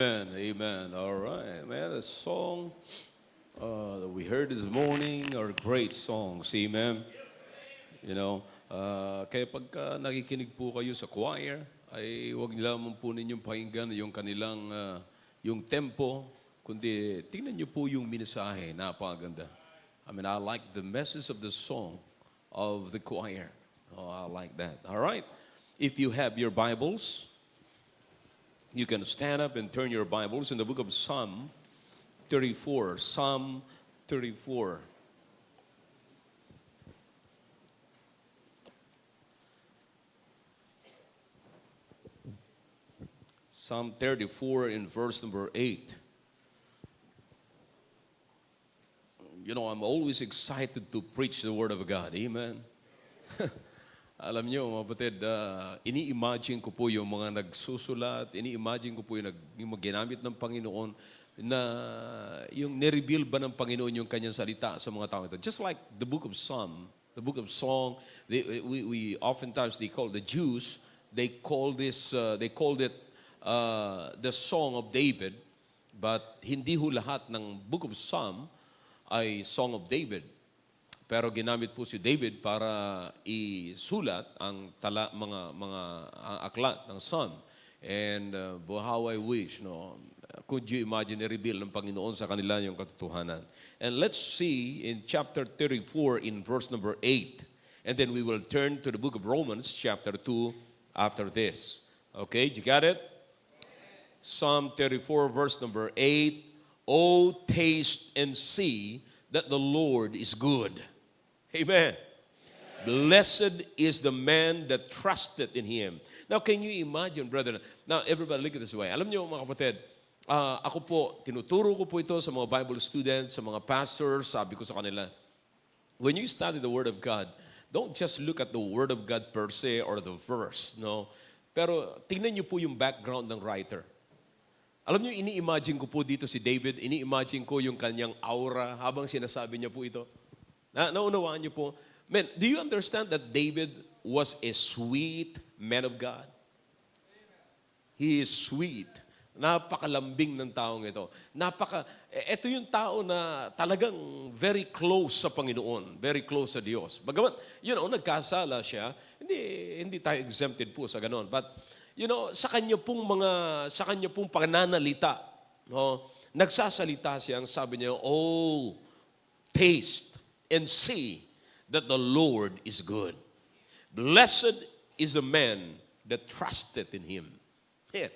Amen. Amen. All right, man. The song that we heard this morning are great songs. Amen. Kaya pagka nakikinig po kayo sa choir, ay huwag lamang po ninyong pakinggan yung kanilang, yung tempo, kundi tingnan niyo po yung mensahe. Napakaganda. I like the message of the song of the choir. Oh, I like that. All right. If you have your Bibles, you can stand up and turn your Bibles in the book of Psalm 34. Psalm 34. Psalm 34 in verse number 8. I'm always excited to preach the Word of God. Amen. Alam niyo, mga kapatid, ini-imagine ko po yung mga nagsusulat, ini-imagine ko po yung ginamit ng Panginoon na yung nireveal ba ng Panginoon yung kanyang salita sa mga tao ito. Just like the book of Psalm, the book of Song, we oftentimes they call the Jews, they called it the Song of David, but hindi ho lahat ng book of Psalm ay Song of David. Pero ginamit po si David para isulat ang mga aklat ng Psalm. And how I wish, could you imagine i-reveal ng Panginoon sa kanila yung katotohanan? And let's see in chapter 34 in verse number 8. And then we will turn to the book of Romans chapter 2 after this. Okay, you got it? Psalm 34 verse number 8. Oh, taste and see that the Lord is good. Amen. Blessed is the man that trusted in Him. Now, can you imagine, brother? Now, everybody look at this way. Alam niyo, mga kapatid, ako po, tinuturo ko po ito sa mga Bible students, sa mga pastors, sabi ko sa kanila, when you study the Word of God, don't just look at the Word of God per se or the verse, no? Pero tingnan niyo po yung background ng writer. Alam niyo, ini-imagine ko po dito si David, ini-imagine ko yung kanyang aura habang sinasabi niya po ito. Naunawaan niyo po. Man, do you understand that David was a sweet man of God? He is sweet. Napakalambing ng taong ito. Ito yung tao na talagang very close sa Panginoon, very close sa Diyos. Bagamat, nagkasala siya, hindi tayo exempted po sa ganon. But, sa kanya pong pananalita, nagsasalita siya, ang sabi niya, oh, taste and see that the Lord is good. Blessed is the man that trusted in Him. Yeah.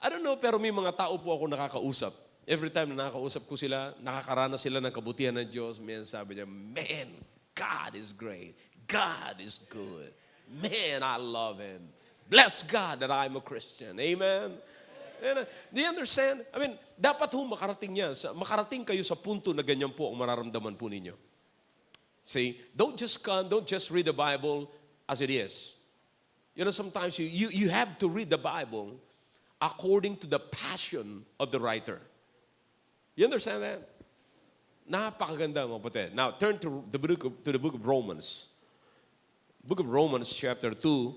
I don't know, pero may mga tao po ako nakakausap. Every time na nakakausap ko sila, nakakaranas sila ng kabutihan ng Diyos, sabi niya, man, God is great. God is good. Man, I love Him. Bless God that I'm a Christian. Amen? And, do you understand? Dapat makarating kayo sa punto na ganyan po ang mararamdaman po ninyo. See, don't just read the Bible as it is. Sometimes you have to read the Bible according to the passion of the writer. You understand that? Napakaganda, mga kapatid. Now, turn to the book of Romans. Book of Romans, chapter 2,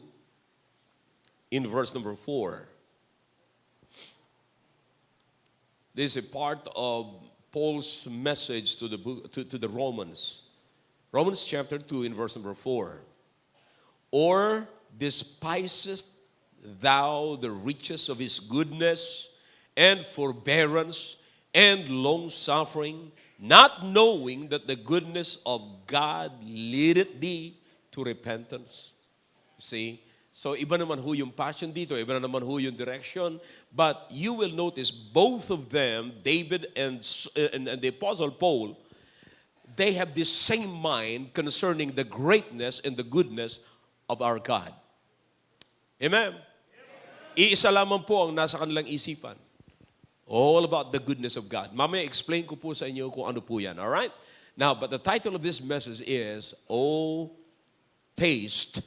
in verse number 4. This is a part of Paul's message to the Romans. Romans chapter 2 in verse number 4. Or despisest thou the riches of His goodness and forbearance and long-suffering, not knowing that the goodness of God leadeth thee to repentance? See? So, iba naman ho yung passion dito, iba naman ho yung direction. But you will notice both of them, David and the Apostle Paul, they have the same mind concerning the greatness and the goodness of our God. Amen? Iisa lamang po ang nasa kanilang isipan. All about the goodness of God. Mamaya explain ko po sa inyo kung ano po yan. Alright? Now, but the title of this message is, Oh, taste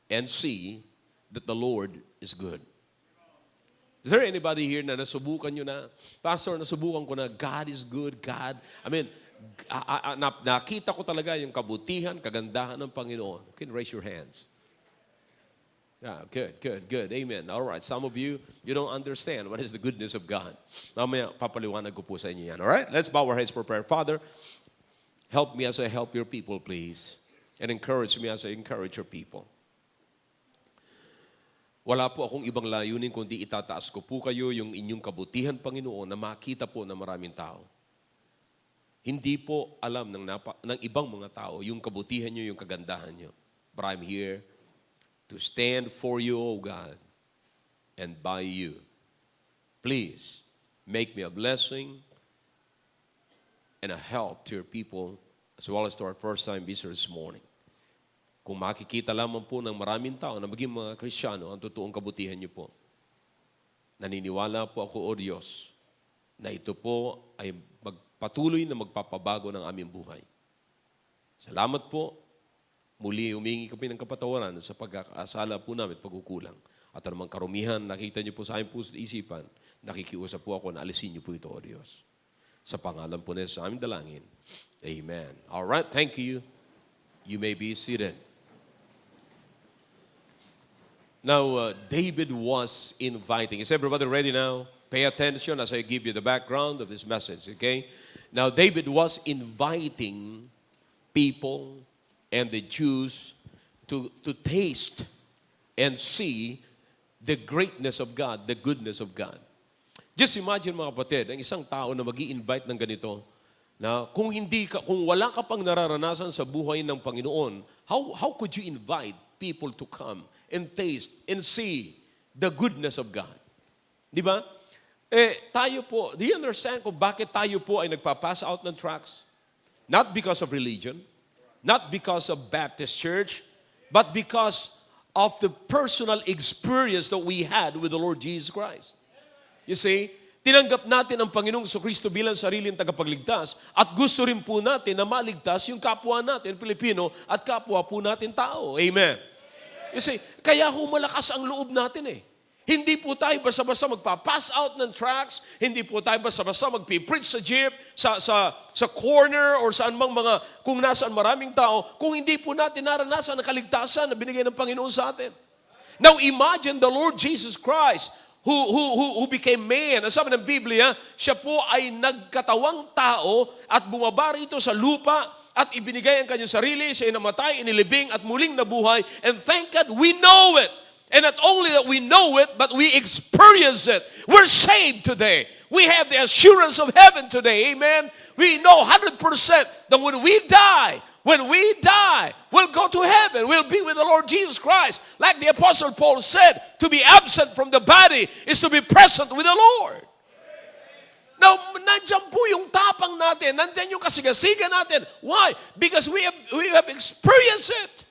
and see that the Lord is good. Is there anybody here na nasubukan nyo na, Pastor, nasubukan ko na, God is good, God. Nakita ko talaga yung kabutihan, kagandahan ng Panginoon. You can raise your hands. Yeah, good. Amen. All right. Some of you don't understand what is the goodness of God. Mamaya, papaliwanag ko po sa inyo yan. All right? Let's bow our heads for prayer. Father, help me as I help your people, please. And encourage me as I encourage your people. Wala po akong ibang layunin kundi itataas ko po kayo yung inyong kabutihan, Panginoon, na makita po ng maraming tao. Hindi po alam ng ibang mga tao yung kabutihan nyo, yung kagandahan nyo. But I'm here to stand for you, O God, and by you. Please, make me a blessing and a help to your people as well as to our first-time visitors this morning. Kung makikita lamang po ng maraming tao na maging mga Kristiyano, ang totoong kabutihan niyo po. Naniniwala po ako, O Diyos, na ito po ay patuloy na magpapabago ng aming buhay. Salamat po. Muli, humingi kami ng kapatawaran sa pagkakasala po namin, pagkukulang. At anumang karumihan, nakita niyo po sa aking puso at isipan, nakikiusap po ako na alisin niyo po ito, O Diyos. Sa pangalan po nito sa aming dalangin. Amen. All right, thank you. You may be seated. Now, David was inviting. Is everybody ready now? Pay attention as I give you the background of this message, okay? Now, David was inviting people and the Jews to taste and see the greatness of God, the goodness of God. Just imagine, mga kapatid, ang isang tao na mag-i-invite ng ganito, na kung wala ka pang nararanasan sa buhay ng Panginoon, how could you invite people to come and taste and see the goodness of God? Di ba? Tayo po, do you understand kung bakit tayo po ay nagpa-pass out ng tracts? Not because of religion, not because of Baptist church, but because of the personal experience that we had with the Lord Jesus Christ. You see, tinanggap natin ang Panginoong Jesucristo bilang sariling tagapagligtas at gusto rin po natin na maligtas yung kapwa natin, Pilipino, at kapwa po natin tao. Amen. You see, kaya malakas ang loob natin eh. Hindi po tayo basta-basta magpa-pass out ng tracts, hindi po tayo basta-basta magpi-preach sa jeep, sa corner, or saan mang kung nasaan maraming tao, kung hindi po natin naranasan ang kaligtasan na binigay ng Panginoon sa atin. Now imagine the Lord Jesus Christ, who became man. Ang sabi ng Biblia, siya po ay nagkatawang tao at bumaba rito sa lupa at ibinigay ang kanyang sarili, siya ay namatay, inilibing at muling nabuhay. And thank God, we know it. And not only that we know it, but we experience it. We're saved today. We have the assurance of heaven today. Amen? We know 100% that when we die, we'll go to heaven. We'll be with the Lord Jesus Christ. Like the Apostle Paul said, to be absent from the body is to be present with the Lord. Now, nandiyan po yung tapang natin. Nandiyan yung kasigasigan natin. Why? Because we have experienced it.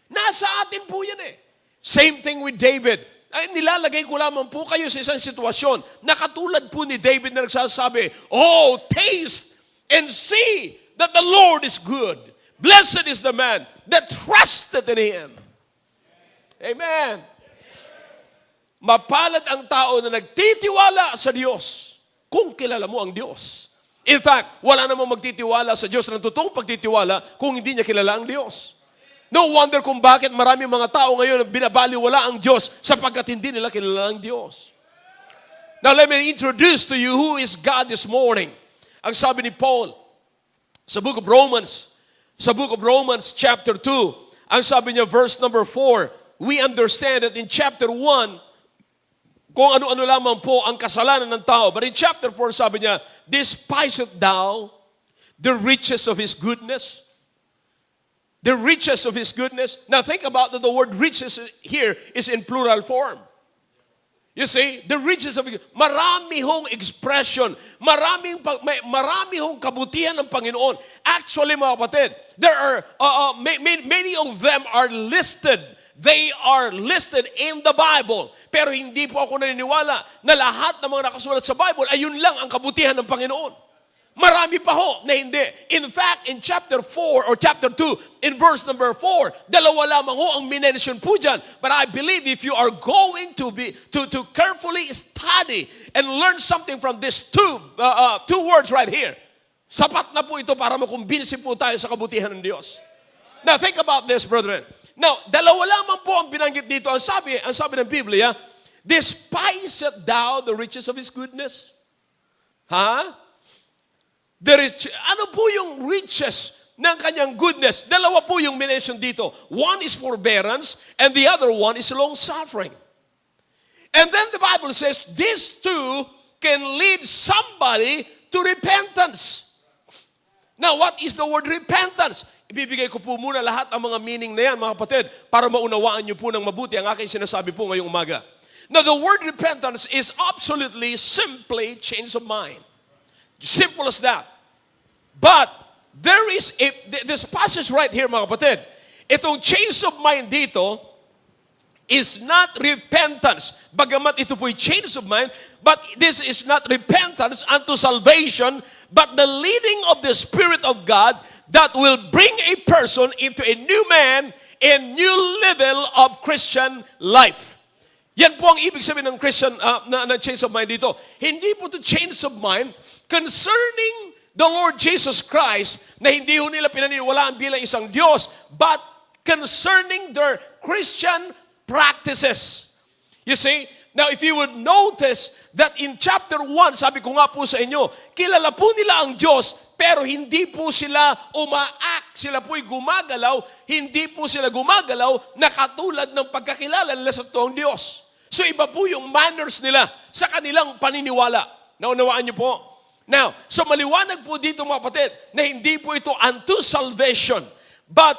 Nasa atin po yan eh. Same thing with David. Ay, nilalagay ko lamang po kayo sa isang sitwasyon na katulad po ni David na nagsasabi, oh, taste and see that the Lord is good. Blessed is the man that trusted in Him. Amen. Mapalad ang tao na nagtitiwala sa Diyos kung kilala mo ang Diyos. In fact, wala namang magtitiwala sa Diyos ng totoong pagtitiwala kung hindi niya kilala ang Diyos. No wonder kung bakit maraming mga tao ngayon binabaliwala ang Diyos sapagkat hindi nila kilala ang Diyos. Now let me introduce to you who is God this morning. Ang sabi ni Paul sa book of Romans chapter 2, ang sabi niya verse number 4, we understand that in chapter 1, kung ano-ano lamang po ang kasalanan ng tao. But in chapter 4, sabi niya, despiseth thou the riches of His goodness? The riches of His goodness. Now think about that the word riches here is in plural form. You see, the riches of marami hong expression, marami hong kabutihan ng Panginoon. Actually, mga kapatid, there are many of them are listed. They are listed in the Bible. Pero hindi po ako naniniwala na lahat ng mga nakasulat sa Bible ay yun lang ang kabutihan ng Panginoon. Marami pa ho na hindi. In fact, in chapter 4 or chapter 2, in verse number 4, dalawa lamang ho ang minention po dyan. But I believe if you are going to carefully study and learn something from these two words right here, sapat na po ito para makumbinsi po tayo sa kabutihan ng Diyos. Now think about this, brethren. Now, dalawa lamang po ang binanggit dito. Ang sabi ng Biblia, despiseth thou the riches of His goodness? Ano po yung riches ng kanyang goodness? Dalawa po yung mention dito. One is forbearance, and the other one is long-suffering. And then the Bible says, these two can lead somebody to repentance. Now, what is the word repentance? Ibibigay ko po muna lahat ang mga meaning na yan, mga kapatid, para maunawaan niyo po ng mabuti ang aking sinasabi po ngayong umaga. Now, the word repentance is absolutely, simply change of mind. Simple as that. But, there is this passage right here, mga kapatid. Itong change of mind dito is not repentance. Bagamat ito po'y change of mind, but this is not repentance unto salvation, but the leading of the Spirit of God that will bring a person into a new man, a new level of Christian life. Yan po ang ibig sabihin ng Christian, na change of mind dito. Hindi po to change of mind concerning the Lord Jesus Christ, na hindi ho nila pinaniniwalaan bilang isang Diyos, but concerning their Christian practices. You see, now if you would notice that in chapter 1, sabi ko nga po sa inyo, kilala po nila ang Diyos, pero hindi po sila umaak. Sila po'y gumagalaw, hindi po sila gumagalaw na katulad ng pagkakilala nila sa toong Diyos. So iba po yung manners nila sa kanilang paniniwala. Naunawaan niyo po? Now, so maliwanag po dito mga kapatid, na hindi po ito unto salvation, but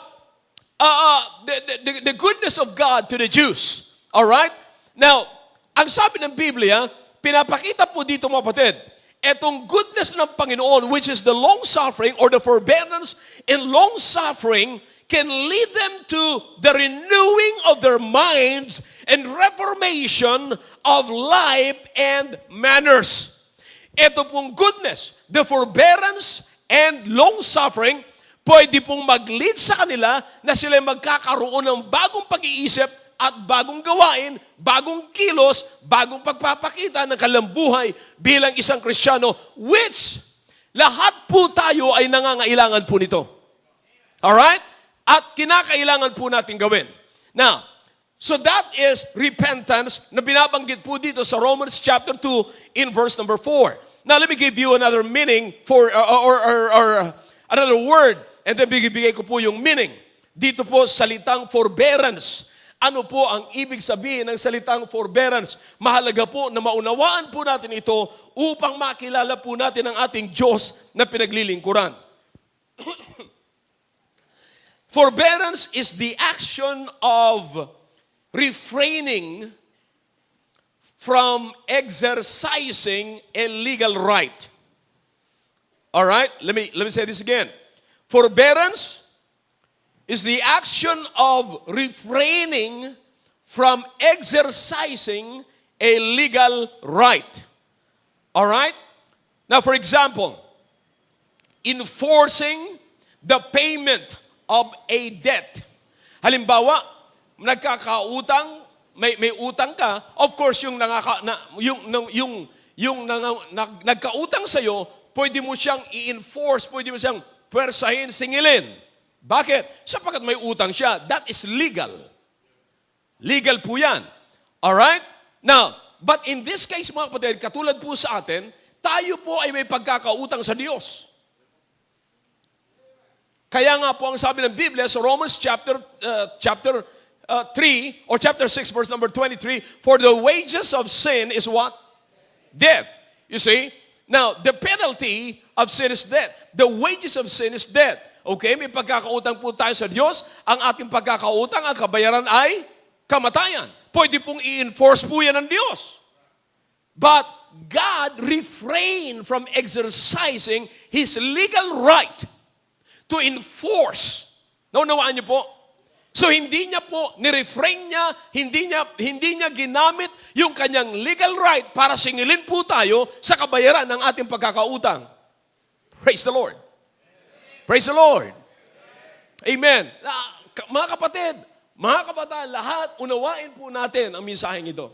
the goodness of God to the Jews. Alright? Now, ang sabi ng Biblia, pinapakita po dito mga kapatid, etong goodness ng Panginoon, which is the long-suffering or the forbearance and long-suffering, can lead them to the renewing of their minds and reformation of life and manners. Ito pong goodness, the forbearance and long-suffering, pwede pong mag-lead sa kanila na sila magkakaroon ng bagong pag-iisip at bagong gawain, bagong kilos, bagong pagpapakita ng kanilang buhay bilang isang Kristiyano, which lahat po tayo ay nangangailangan po nito. Alright? At kinakailangan po natin gawin. Now, so that is repentance na binabanggit po dito sa Romans chapter 2 in verse number 4. Now, let me give you another meaning for, or another word, and then bigay ko po yung meaning. Dito po, salitang forbearance. Ano po ang ibig sabihin ng salitang forbearance? Mahalaga po na maunawaan po natin ito upang makilala po natin ang ating Diyos na pinaglilingkuran. Forbearance is the action of refraining from exercising a legal right. All right? Let me say this again. Forbearance is the action of refraining from exercising a legal right. All right? Now, for example, enforcing the payment of a debt. Halimbawa, nagkakautang, may utang ka, of course, yung nagkautang sa'yo, pwede mo siyang i-enforce, pwede mo siyang pwersahin, singilin. Bakit? Sapagkat may utang siya. That is legal. Legal po yan. Alright? Now, but in this case, mga kapatid, katulad po sa atin, tayo po ay may pagkakautang sa Diyos. Kaya nga po ang sabi ng Biblia sa Romans chapter 3 or chapter 6 verse number 23, for the wages of sin is what? Death. You see? Now, the penalty of sin is death. The wages of sin is death. Okay, may pagkakautang po tayo sa Diyos. Ang ating pagkakautang, ang kabayaran ay kamatayan. Pwede pong i-enforce po yan ng Diyos. But God refrained from exercising His legal right to enforce. Naunawaan niyo po? So hindi niya po, nirefrain niya, hindi niya ginamit yung kanyang legal right para singilin po tayo sa kabayaran ng ating pagkakautang. Praise the Lord. Praise the Lord. Amen. Mga kapatid, mga kabataan, lahat, unawain po natin ang mensaheng ito.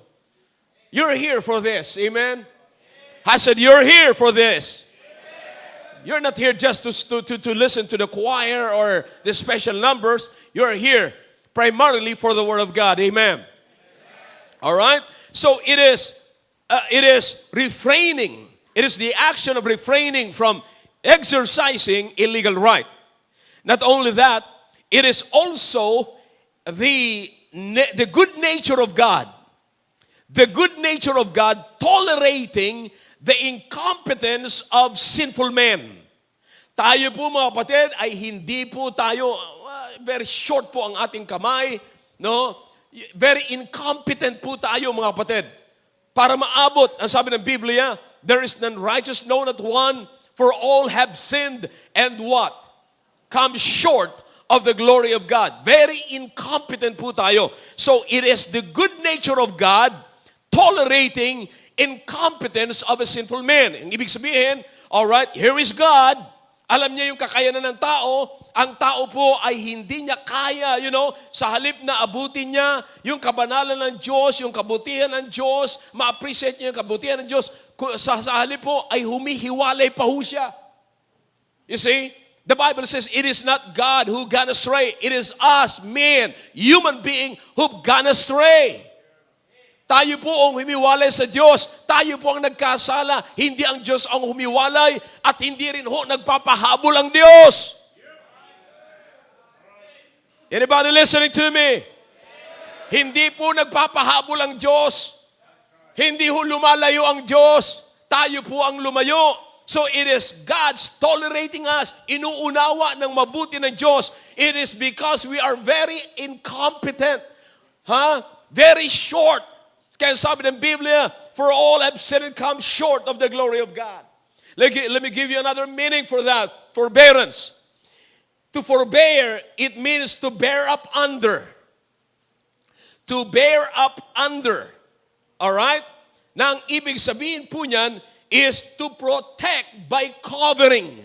You're here for this. Amen? I said, you're here for this. You're not here just to listen to the choir or the special numbers. You're here primarily for the Word of God. Amen. All right? So it is refraining. It is the action of refraining from exercising illegal right. Not only that, it is also the good nature of God. The good nature of God tolerating the incompetence of sinful men. Tayo po mga kapatid ay hindi po tayo, very short po ang ating kamay, no? Very incompetent po tayo mga kapatid. Para maabot, ang sabi ng Biblia, there is none righteous, no not one, for all have sinned and what? Come short of the glory of God. Very incompetent po tayo. So it is the good nature of God tolerating incompetence of a sinful man. Ang ibig sabihin, all right, here is God. Alam niya yung kakayanan ng tao. Ang tao po ay hindi niya kaya, sa halip na abutin niya yung kabanalan ng Diyos, yung kabutihan ng Diyos, ma-appreciate niya yung kabutihan ng Diyos. Sa halip po ay humihiwalay pa ho siya. You see? The Bible says it is not God who gone astray. It is us, men, human being, who've gone astray. Tayo po ang humiwalay sa Diyos. Tayo po ang nagkasala. Hindi ang Diyos ang humiwalay at hindi rin ho nagpapahabol ang Diyos. Anybody listening to me? Hindi po nagpapahabol ang Diyos. Hindi ho lumalayo ang Diyos. Tayo po ang lumayo. So it is God's tolerating us. Inuunawa ng mabuti ng Diyos. It is because we are very incompetent. Very short. Kaya sabi ng Biblia, for all have sinned and come short of the glory of God. Let me give you another meaning for that. Forbearance. To forbear, it means to bear up under. To bear up under. Alright? Na ang ibig sabihin po niyan is to protect by covering.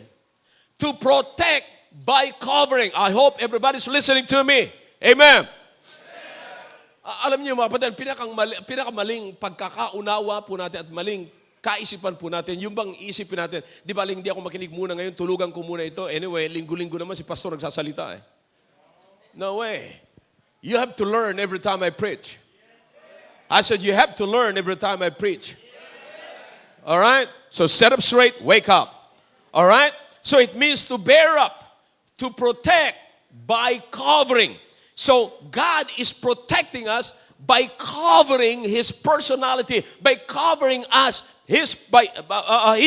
To protect by covering. I hope everybody's listening to me. Amen. Alam niyo mga kapatid, pinakamaling pagkakaunawa po natin at maling kaisipan po natin, yung bang isipin natin, di ba hindi ako makinig muna ngayon, tulugan ko muna ito. Anyway, linggo-linggo naman si pastor nagsasalita eh. No way. You have to learn every time I preach. I said you have to learn every time I preach. All right? So set up straight, wake up. All right? So it means to bear up, to protect by covering. So God is protecting us by covering His personality, by covering us His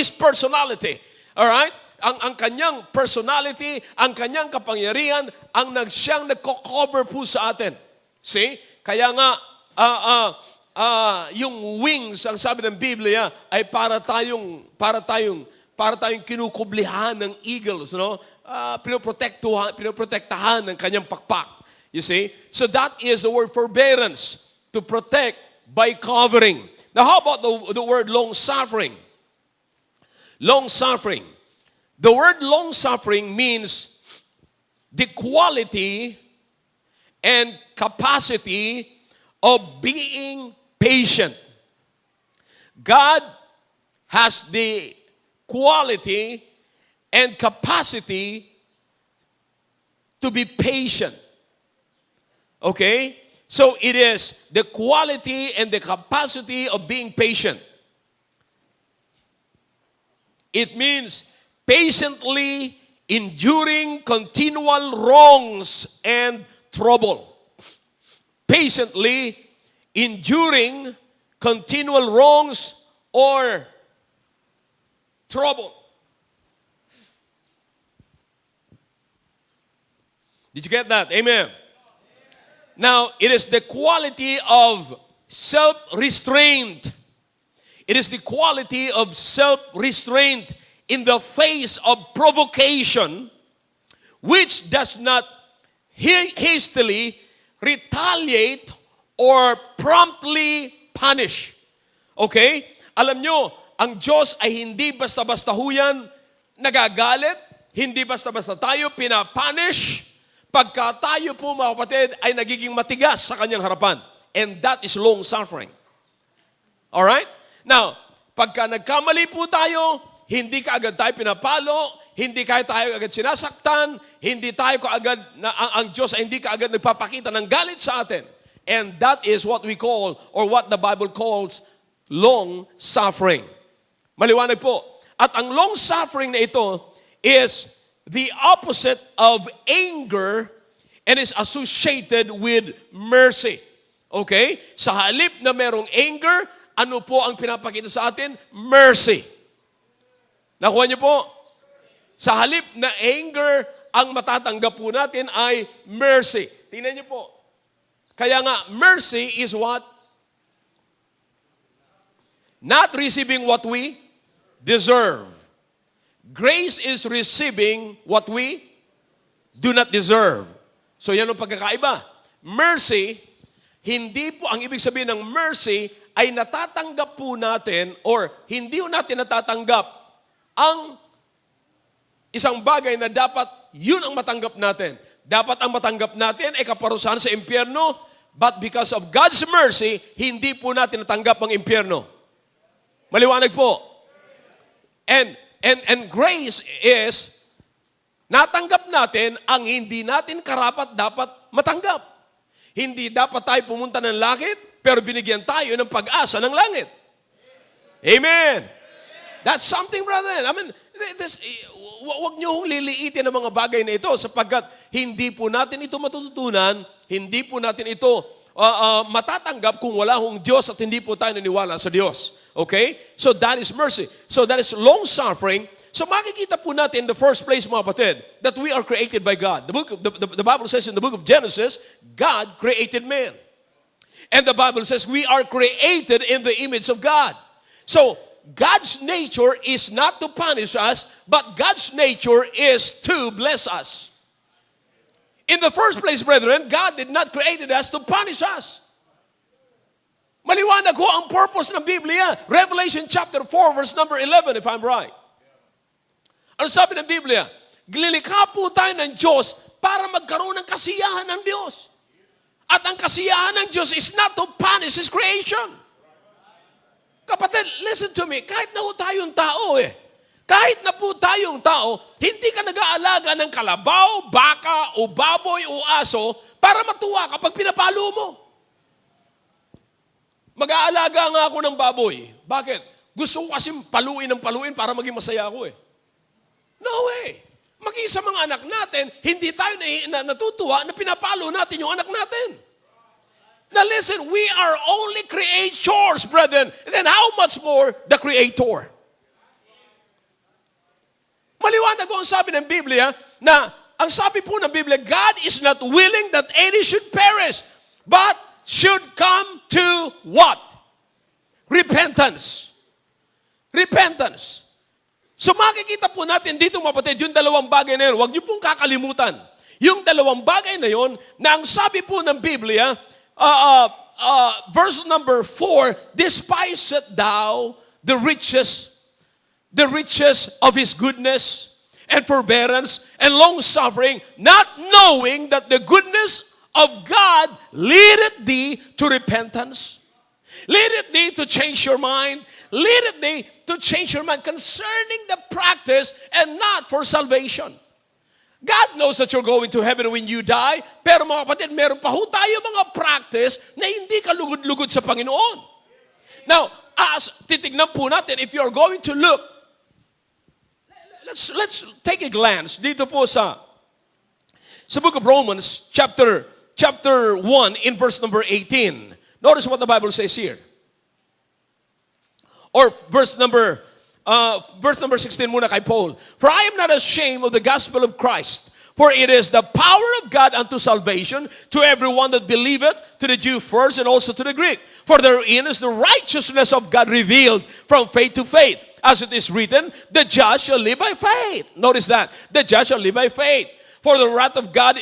personality. All right? Ang kanyang personality, ang kanyang kapangyarihan, siyang nagko-cover po sa atin. See? Kaya nga yung wings, ang sabi ng Biblia, ay para tayong kinukublihan ng eagles, no? Pinoprotektahan ng kanyang pakpak. You see? So that is the word forbearance, to protect by covering. Now how about the word long-suffering? Long-suffering. The word long-suffering means the quality and capacity of being patient. God has the quality and capacity to be patient. Okay? So it is the quality and the capacity of being patient. It means patiently enduring continual wrongs and trouble. Patiently enduring continual wrongs or trouble. Did you get that? Amen. Now, it is the quality of self-restraint. It is the quality of self-restraint in the face of provocation, which does not hastily retaliate or promptly punish. Okay? Alam nyo, ang Diyos ay hindi basta-basta huyan nagagalit, hindi basta-basta tayo pinapunish, pagka tayo po mga kapatid ay nagiging matigas sa kanyang harapan. And that is long-suffering. Alright? Now, pagka nagkamali po tayo, hindi kaagad tayo pinapalo, hindi tayo agad sinasaktan, hindi tayo kaagad, ang Diyos ay hindi kaagad nagpapakita ng galit sa atin. And that is what we call, or what the Bible calls, long suffering. Maliwanag po. At ang long suffering na ito is the opposite of anger and is associated with mercy. Okay? Sa halip na merong anger, ano po ang pinapakita sa atin? Mercy. Nakuha niyo po? Sa halip na anger, ang matatanggap po natin ay mercy. Tingnan niyo po. Kaya nga, mercy is what? Not receiving what we deserve. Grace is receiving what we do not deserve. So yan ang pagkakaiba. Mercy, hindi po, ang ibig sabihin ng mercy, ay natatanggap po natin, or hindi po natin natatanggap ang isang bagay na dapat yun ang matanggap natin. Dapat ang matanggap natin ay kaparusahan sa impyerno, but because of God's mercy, hindi po natin natanggap ang impyerno. Maliwanag po. And grace is, natanggap natin ang hindi natin karapat dapat matanggap. Hindi dapat tayo pumunta ng langit, pero binigyan tayo ng pag-asa ng langit. Amen. That's something, brother. I mean, wag niyo hong liliitin ang mga bagay na ito sapagkat hindi po natin ito matututunan, hindi po natin ito matatanggap kung wala hong Diyos at hindi po tayo naniwala sa Diyos. Okay? So that is mercy. So that is long suffering. So makikita po natin in the first place, mga kapatid, that we are created by God. The Bible says in the book of Genesis, God created man. And the Bible says we are created in the image of God. So God's nature is not to punish us, but God's nature is to bless us. In the first place, brethren, God did not create us to punish us. Maliwanag ho ang purpose ng Biblia. Revelation chapter 4, verse number 11, if I'm right. Ano sabi ng Biblia? Glilikha po tayo ng Diyos para magkaroon ng kasiyahan ng Diyos. At ang kasiyahan ng Diyos is not to punish His creation. Kapatid, listen to me. Kahit na po tayong tao kahit na po tayong tao, hindi ka nag-aalaga ng kalabaw, baka, o baboy, o aso para matuwa kapag pinapalo mo. Mag-aalaga nga ako ng baboy. Bakit? Gusto ko kasi paluin ng paluin para maging masaya ako No way. Maging sa mga anak natin, hindi tayo natutuwa na pinapalo natin yung anak natin. Now listen, we are only creators, brethren. And then how much more the Creator? Maliwanag ko ang sabi ng Biblia na ang sabi po ng Biblia, God is not willing that any should perish, but should come to what? Repentance. Repentance. So makikita po natin dito, mapatid, yung dalawang bagay na yun. Huwag niyo pong kakalimutan. Yung dalawang bagay na yun, na ang sabi po ng Biblia, verse number 4, despiseth thou the riches of His goodness and forbearance and long-suffering, not knowing that the goodness of God leadeth thee to repentance, leadeth thee to change your mind, leadeth thee to change your mind concerning the practice and not for salvation. God knows that you're going to heaven when you die, pero mga kapatid, meron pa ho tayo mga practice na hindi ka lugod-lugod sa Panginoon. Now, as titignan po natin, if you're going to look, let's take a glance dito po sa book of Romans, chapter 1, in verse number 18. Notice what the Bible says here. Or verse number 16 muna kay Paul. For I am not ashamed of the gospel of Christ, for it is the power of God unto salvation to everyone that believeth, to the Jew first and also to the Greek. For therein is the righteousness of God revealed from faith to faith. As it is written, the just shall live by faith. Notice that. The just shall live by faith. For the wrath of God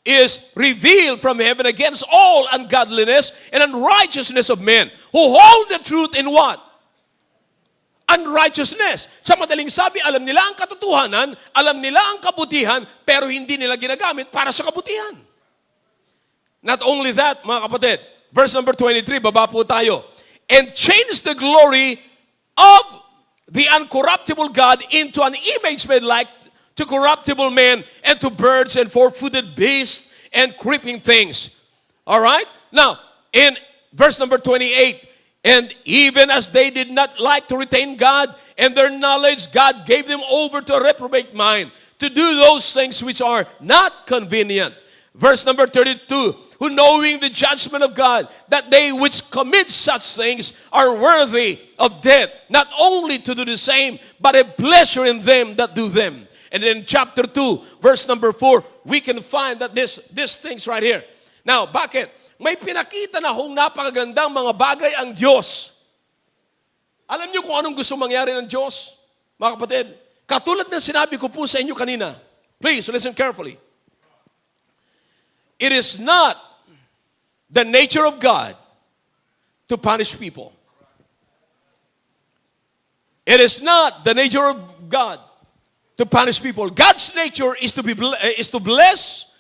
is revealed from heaven against all ungodliness and unrighteousness of men, who hold the truth in what? Unrighteousness. Sa madaling sabi, alam nila ang katotohanan, alam nila ang kabutihan, pero hindi nila ginagamit para sa kabutihan. Not only that, mga kapatid, verse number 23, baba po tayo. And change the glory of the uncorruptible God into an image made like to corruptible men, and to birds and four-footed beasts and creeping things. All right? Now, in verse number 28, and even as they did not like to retain God and their knowledge, God gave them over to a reprobate mind to do those things which are not convenient. Verse number 32, who knowing the judgment of God, that they which commit such things are worthy of death, not only to do the same, but a pleasure in them that do them. And in chapter 2, verse number 4, we can find that these things right here. Now, bakit? May pinakita na hong napakagandang mga bagay ang Diyos. Alam niyo kung anong gusto mangyari ng Diyos, mga kapatid? Katulad ng sinabi ko po sa inyo kanina. Please, listen carefully. It is not the nature of God to punish people. It is not the nature of God to punish people. God's nature is to bless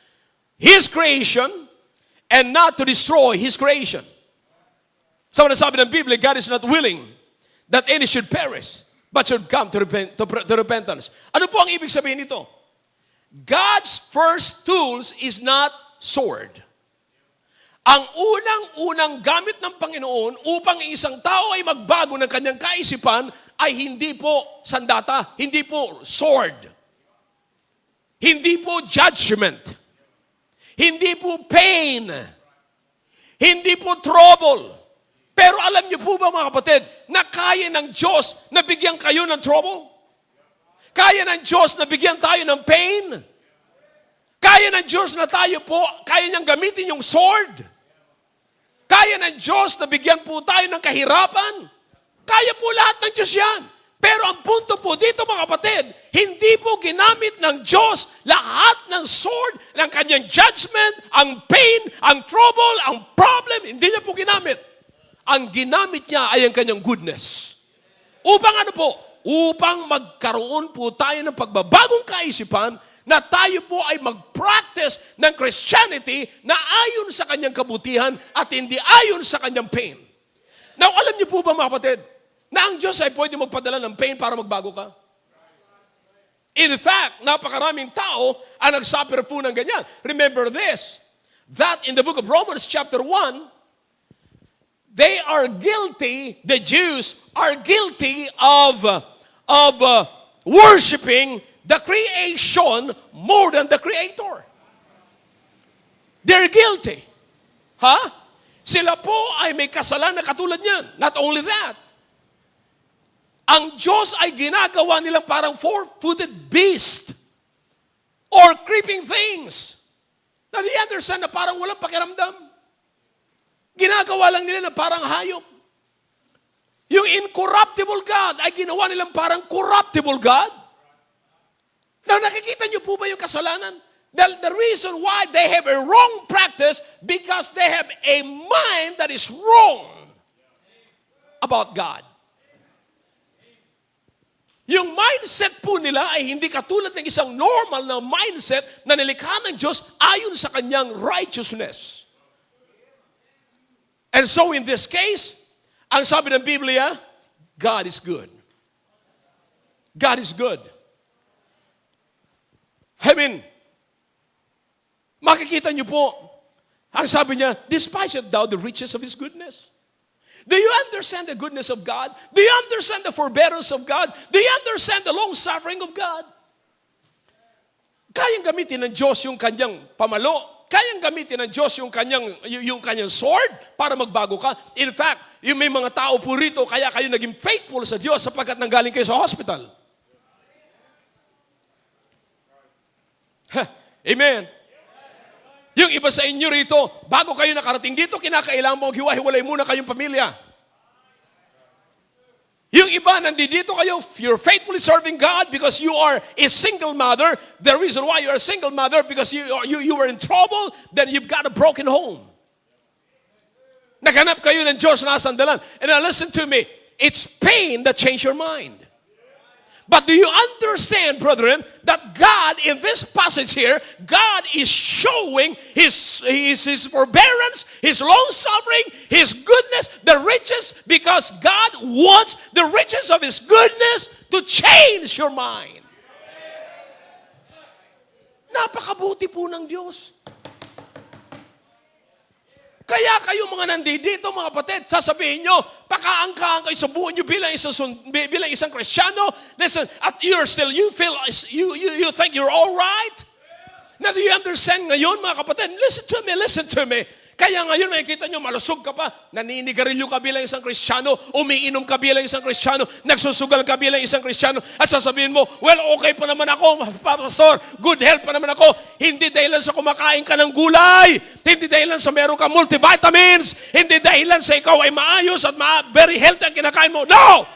His creation and not to destroy His creation. Sa sabi ng Biblia, God is not willing that any should perish, but should come to repentance. Ano po ang ibig sabihin nito? God's first tools is not sword. Ang unang gamit ng Panginoon upang isang tao ay magbago ng kanyang kaisipan ay hindi po sandata, hindi po sword, hindi po judgment, hindi po pain, hindi po trouble. Pero alam niyo po ba mga kapatid, na kaya ng Diyos na bigyan kayo ng trouble? Kaya ng Diyos na bigyan tayo ng pain? Kaya ng Diyos na tayo po, kaya niyang gamitin yung sword? Kaya ng Diyos na bigyan po tayo ng kahirapan? Kaya po lahat ng Diyos yan. Pero ang punto po dito mga kapatid, hindi po ginamit ng Diyos lahat ng sword, ng kanyang judgment, ang pain, ang trouble, ang problem, hindi niya po ginamit. Ang ginamit niya ay ang kanyang goodness. Upang ano po? Upang magkaroon po tayo ng pagbabagong kaisipan na tayo po ay mag-practice ng Christianity na ayon sa kanyang kabutihan at hindi ayon sa kanyang pain. Now, alam niyo po ba mga kapatid, na ang Diyos ay pwede magpadala ng pain para magbago ka? In fact, napakaraming tao ang nagsuffer po ng ganyan. Remember this, that in the book of Romans chapter 1, they are guilty, the Jews are guilty of worshiping the creation more than the Creator. They're guilty. Sila po ay may kasalanan na katulad niyan. Not only that, ang Diyos ay ginagawa nilang parang four-footed beast or creeping things. Now, do you understand na parang walang pakiramdam? Ginagawa lang nila na parang hayop. Yung incorruptible God ay ginawa nilang parang corruptible God. Now, nakikita niyo po ba yung kasalanan? The reason why they have a wrong practice because they have a mind that is wrong about God. Yung mindset po nila ay hindi katulad ng isang normal na mindset na nilikha ng Diyos ayon sa kanyang righteousness. And so in this case, ang sabi ng Biblia, God is good. God is good. I mean, makikita niyo po, ang sabi niya, despise thou the riches of His goodness. Do you understand the goodness of God? Do you understand the forbearance of God? Do you understand the long-suffering of God? Kayang gamitin ng Diyos yung kanyang pamalo. Kayang gamitin ng Diyos yung kanyang sword para magbago ka. In fact, yung may mga tao po rito, kaya kayo naging faithful sa Diyos sapagkat nanggaling kayo sa hospital. Amen. Yung iba sa inyo rito, bago kayo nakarating dito, kinakailangan mo hiwa-hiwalay muna kayong pamilya. Yung iba, nandito kayo, you're faithfully serving God because you are a single mother. The reason why you're a single mother because you were in trouble, then you've got a broken home. Naghanap kayo ng Diyos na sandalan. And now listen to me, it's pain that changed your mind. But do you understand, brethren, that God, in this passage here, God is showing His forbearance, His long-suffering, His goodness, the riches, because God wants the riches of His goodness to change your mind. Napakabuti po ng Diyos. Kaya kayo mga nandito, mga kapatid, sasabihin nyo, pakaangkaan kayo sa buhay nyo bilang isang Kristiyano. Listen, at you think you're all right? Now, do you understand ngayon, mga kapatid? Listen to me. Kaya ngayon, makikita nyo, malusog ka pa, naninigarilyo ka bilang isang Kristiyano, umiinom ka bilang isang Kristiyano, nagsusugal ka bilang isang Kristiyano, at sasabihin mo, well, okay pa naman ako, Pastor, good health pa naman ako, hindi dahilan sa kumakain ka ng gulay, hindi dahilan sa meron ka multivitamins, hindi dahilan sa ikaw ay maayos at very healthy ang kinakain mo. No!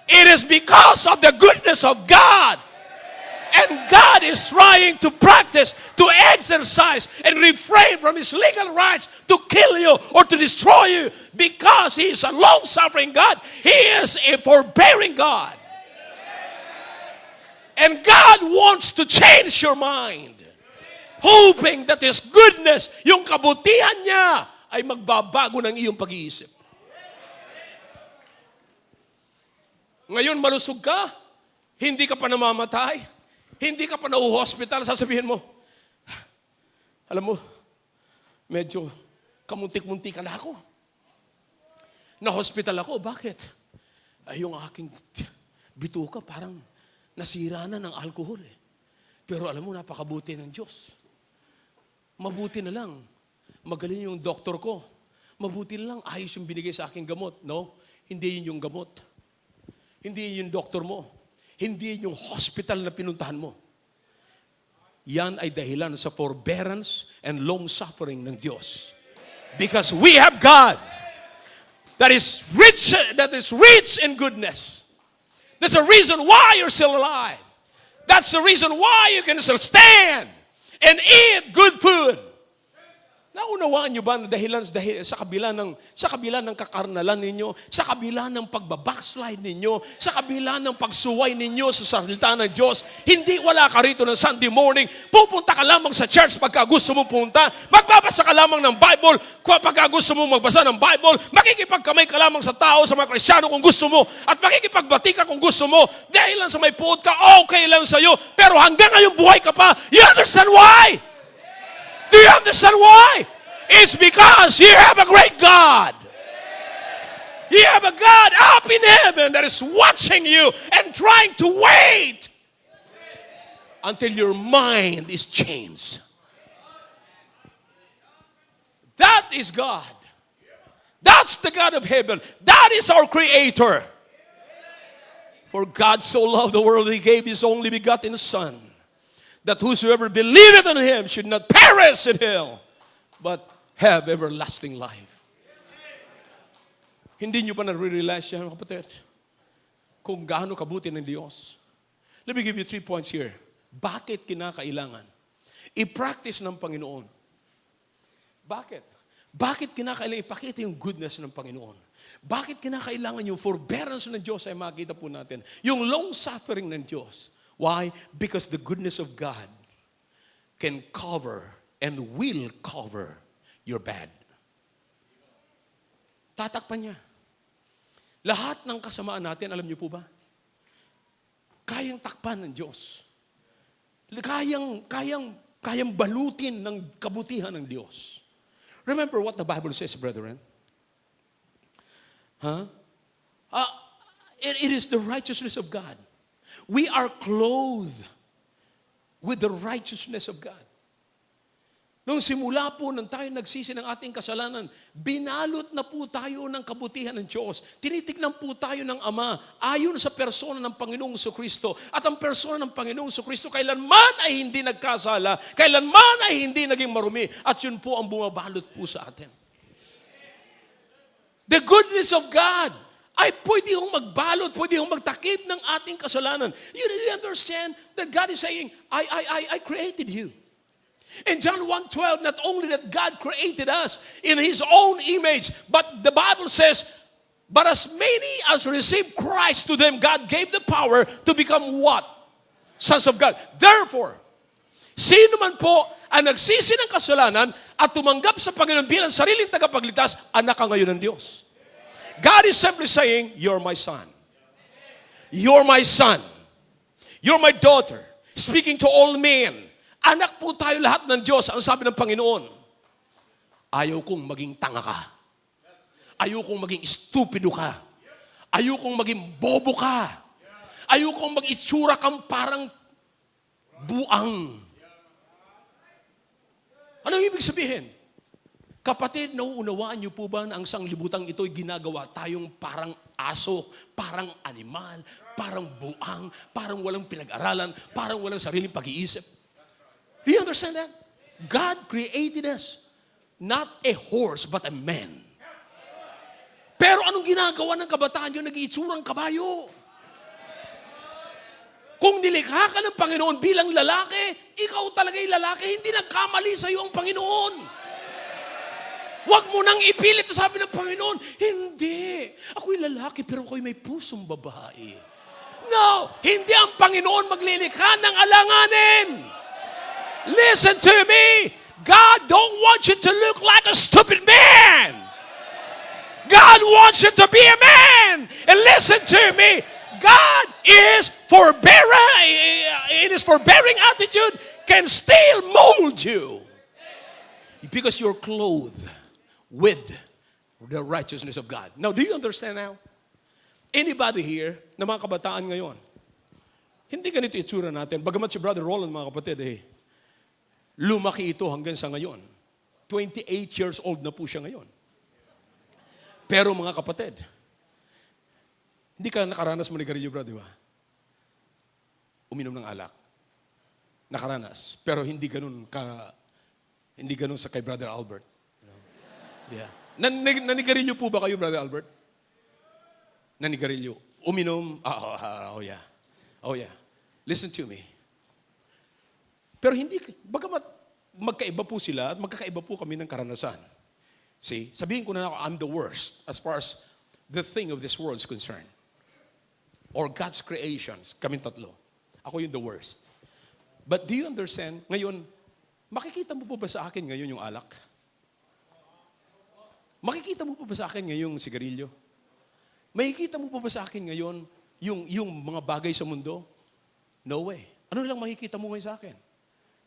It is because of the goodness of God. And God is trying to practice, to exercise, and refrain from His legal rights to kill you or to destroy you because He is a long-suffering God. He is a forbearing God. And God wants to change your mind, hoping that His goodness, yung kabutihan niya, ay magbabago ng iyong pag-iisip. Ngayon, malusog ka, hindi ka pa namamatay, hindi ka pa nauhospital, sasabihin mo, alam mo, medyo kamuntik-muntik ka na ako. Na-hospital ako, bakit? Ay, yung aking bituka parang nasira na ng alcohol eh. Pero alam mo, napakabuti ng Diyos. Mabuti na lang. Magaling yung doktor ko. Mabuti na lang, ayos yung binigay sa aking gamot. No, hindi yun yung gamot. Hindi yun yung doktor mo. Hindi yung hospital na pinuntahan mo. Yan ay dahilan sa forbearance and long-suffering ng Diyos. Because we have God that is rich in goodness. That's the reason why you're still alive. That's the reason why you can still stand and eat good food. Naunawaan nyo ba na dahilan sa kabila ng kakarnalan ninyo, sa kabila ng pagbabackslide ninyo, sa kabila ng pagsuway ninyo sa salita ng Diyos, hindi wala ka rito ng Sunday morning, pupunta ka lamang sa church pagka gusto mo punta, magbabasa ka lamang ng Bible pagka gusto mo magbasa ng Bible, makikipagkamay ka lamang sa tao, sa mga Kristiyano kung gusto mo, at makikipagbati ka kung gusto mo, dahil lang sa may puot ka, okay lang sa'yo, pero hanggang ngayon buhay ka pa, you understand why? Do you understand why? It's because you have a great God. You have a God up in heaven that is watching you and trying to wait until your mind is changed. That is God. That's the God of heaven. That is our Creator. For God so loved the world, He gave His only begotten Son, that whosoever believeth on Him should not perish in hell, but have everlasting life. Hindi nyo pa na-realize yan, kapatid, kung gaano kabuti ng Diyos. Let me give you 3 points here. Bakit kinakailangan i-practice ng Panginoon? Bakit? Bakit kinakailangan ipakita yung goodness ng Panginoon? Bakit kinakailangan yung forbearance ng Diyos ay makita po natin? Yung long-suffering ng Diyos. Why? Because the goodness of God can cover and will cover your bad. Tatakpan niya. Lahat ng kasamaan natin, alam niyo po ba? Kayang takpan ng Diyos. Kayang balutin ng kabutihan ng Diyos. Remember what the Bible says, brethren? It is the righteousness of God. We are clothed with the righteousness of God. Nung simula po nang tayo nagsisi ng ating kasalanan, binalot na po tayo ng kabutihan ng Diyos. Tinitignan po tayo ng Ama ayon sa persona ng Panginoong Jesucristo. At ang persona ng Panginoong Jesucristo kailanman ay hindi nagkasala, kailanman ay hindi naging marumi. At yun po ang bumabalot po sa atin. The goodness of God ay pwede hong magbalot, pwede hong magtakip ng ating kasalanan. You understand that God is saying, I created you. In John 1:12, not only that God created us in His own image, but the Bible says, but as many as received Christ, to them God gave the power to become what? Sons of God. Therefore, sino man po ang nagsisi ng kasalanan at tumanggap sa Panginoon bilang sariling tagapagligtas, anak ka ngayon ng Diyos. God is simply saying, you're my son. You're my son. You're my daughter. Speaking to all men. Anak po tayo lahat ng Diyos. Ang sabi ng Panginoon, ayaw kong maging tanga ka. Ayaw kong maging stupido ka. Ayaw kong maging bobo ka. Ayaw kong mag-itsura kang parang buang. Ano ibig sabihin? Kapatid, nauunawaan niyo po ba na ang sanglibutang ito'y ginagawa tayong parang aso, parang animal, parang buang, parang walang pinag-aralan, parang walang sariling pag-iisip? Do you understand that? God created us, not a horse, but a man. Pero anong ginagawa ng kabataan yun? Nag-iitsurang kabayo. Kung nilikha ka ng Panginoon bilang lalaki, ikaw talaga'y lalaki, hindi nagkamali sa iyo ang Panginoon. Huwag mo nang ipilit, sabi ng Panginoon, hindi. Ako'y lalaki, pero ako'y may pusong babae. No, hindi ang Panginoon maglilikha ng alanganin. Listen to me. God don't want you to look like a stupid man. God wants you to be a man. And listen to me. God is forbearing. In His forbearing attitude can still mold you. Because you're clothed with the righteousness of God. Now, do you understand now? Anybody here na mga kabataan ngayon, hindi ganito itsura natin. Bagamat si Brother Roland, mga kapatid, lumaki ito hanggang sa ngayon. 28 years old na po siya ngayon. Pero mga kapatid, hindi ka nakaranas manigarilyo, bro, di ba? Uminom ng alak. Nakaranas. Pero hindi ganun sa kay Brother Albert. Yeah. Nanigarilyo po ba kayo, Brother Albert? Nanigarilyo. Uminom? Oh yeah. Oh yeah. Listen to me. Pero hindi, bagamat magkaiba po sila at magkakaiba po kami ng karanasan. See, sabihin ko na ako, I'm the worst as far as the thing of this world is concerned. Or God's creations, kaming tatlo. Ako yung the worst. But do you understand? Ngayon, makikita mo po ba sa akin ngayon yung alak? Makikita mo po ba sa akin ngayon yung sigarilyo? Makikita mo po ba sa akin ngayon yung mga bagay sa mundo? No way. Ano lang makikita mo ngayon sa akin?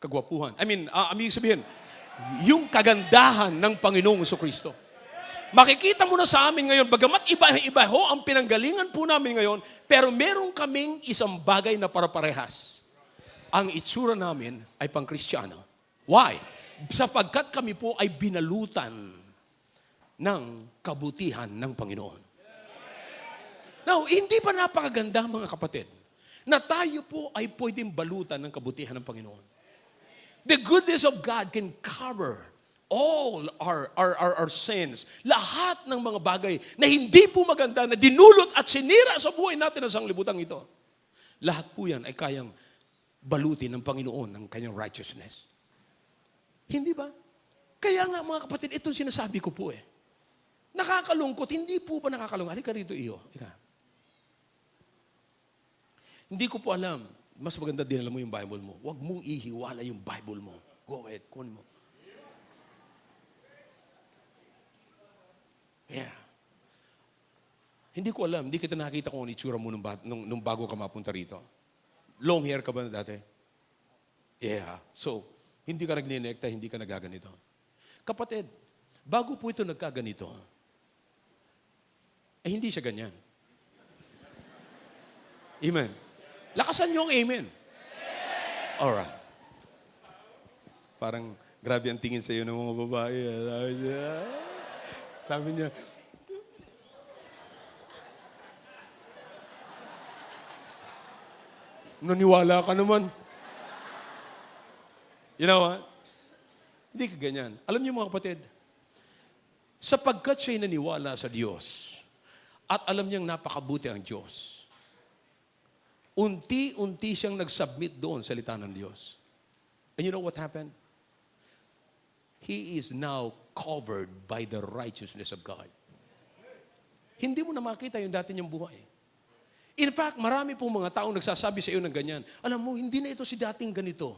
Kagwapuhan. Ibig sabihin, yung kagandahan ng Panginoong Jesucristo. Makikita mo na sa amin ngayon, bagamat iba-iba ho ang pinanggalingan po namin ngayon, pero meron kaming isang bagay na para-parehas. Ang itsura namin ay pang-Kristiyano. Why? Sapagkat kami po ay binalutan ng kabutihan ng Panginoon. Now, hindi ba napakaganda, mga kapatid, na tayo po ay pwedeng balutan ng kabutihan ng Panginoon? The goodness of God can cover all our sins. Lahat ng mga bagay na hindi po maganda, na dinulot at sinira sa buhay natin ng sanglibutang ito. Lahat po yan ay kayang balutin ng Panginoon ng kanyang righteousness. Hindi ba? Kaya nga, mga kapatid, itong sinasabi ko po nakakalungkot. Hindi po ba nakakalungkot? Halika rito, iyo. Hindi ko po alam. Mas maganda din alam mo yung Bible mo. Huwag mong ihiwala yung Bible mo. Go ahead, kunin mo. Yeah. Hindi ko alam. Hindi kita nakita kung ano itsura mo nung bago ka mapunta rito. Long hair ka ba dati? Yeah. So, hindi ka nagninekta, hindi ka nagaganito. Kapatid, bago po ito nagkaganito, hindi siya ganyan. Amen. Lakasan niyo ang amen. Alright. Parang grabe ang tingin sa iyo ng mga babae. Sabi niya, naniwala ka naman. You know what? Hindi ka ganyan. Alam niyo mga kapatid, sapagkat siya'y naniwala sa Diyos at alam niyang napakabuti ang Diyos, unti-unti siyang nag-submit doon sa salita ng Diyos. And you know what happened? He is now covered by the righteousness of God. Hindi mo na makita yung dati niyang buhay. In fact, marami pong mga taong nagsasabi sa iyo ng ganyan. Alam mo, hindi na ito si dating ganito.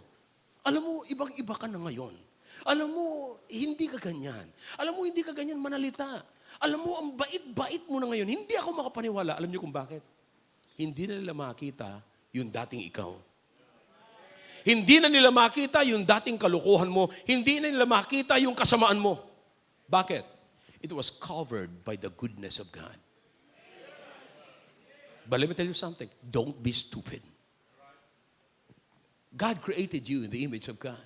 Alam mo, ibang-iba ka na ngayon. Alam mo, hindi ka ganyan. Alam mo, hindi ka ganyan manalita. Alam mo, ang bait-bait mo na ngayon. Hindi ako makapaniwala. Alam niyo kung bakit? Hindi na nila makita yung dating ikaw. Hindi na nila makita yung dating kalukuhan mo. Hindi na nila makita yung kasamaan mo. Bakit? It was covered by the goodness of God. But let me tell you something. Don't be stupid. God created you in the image of God.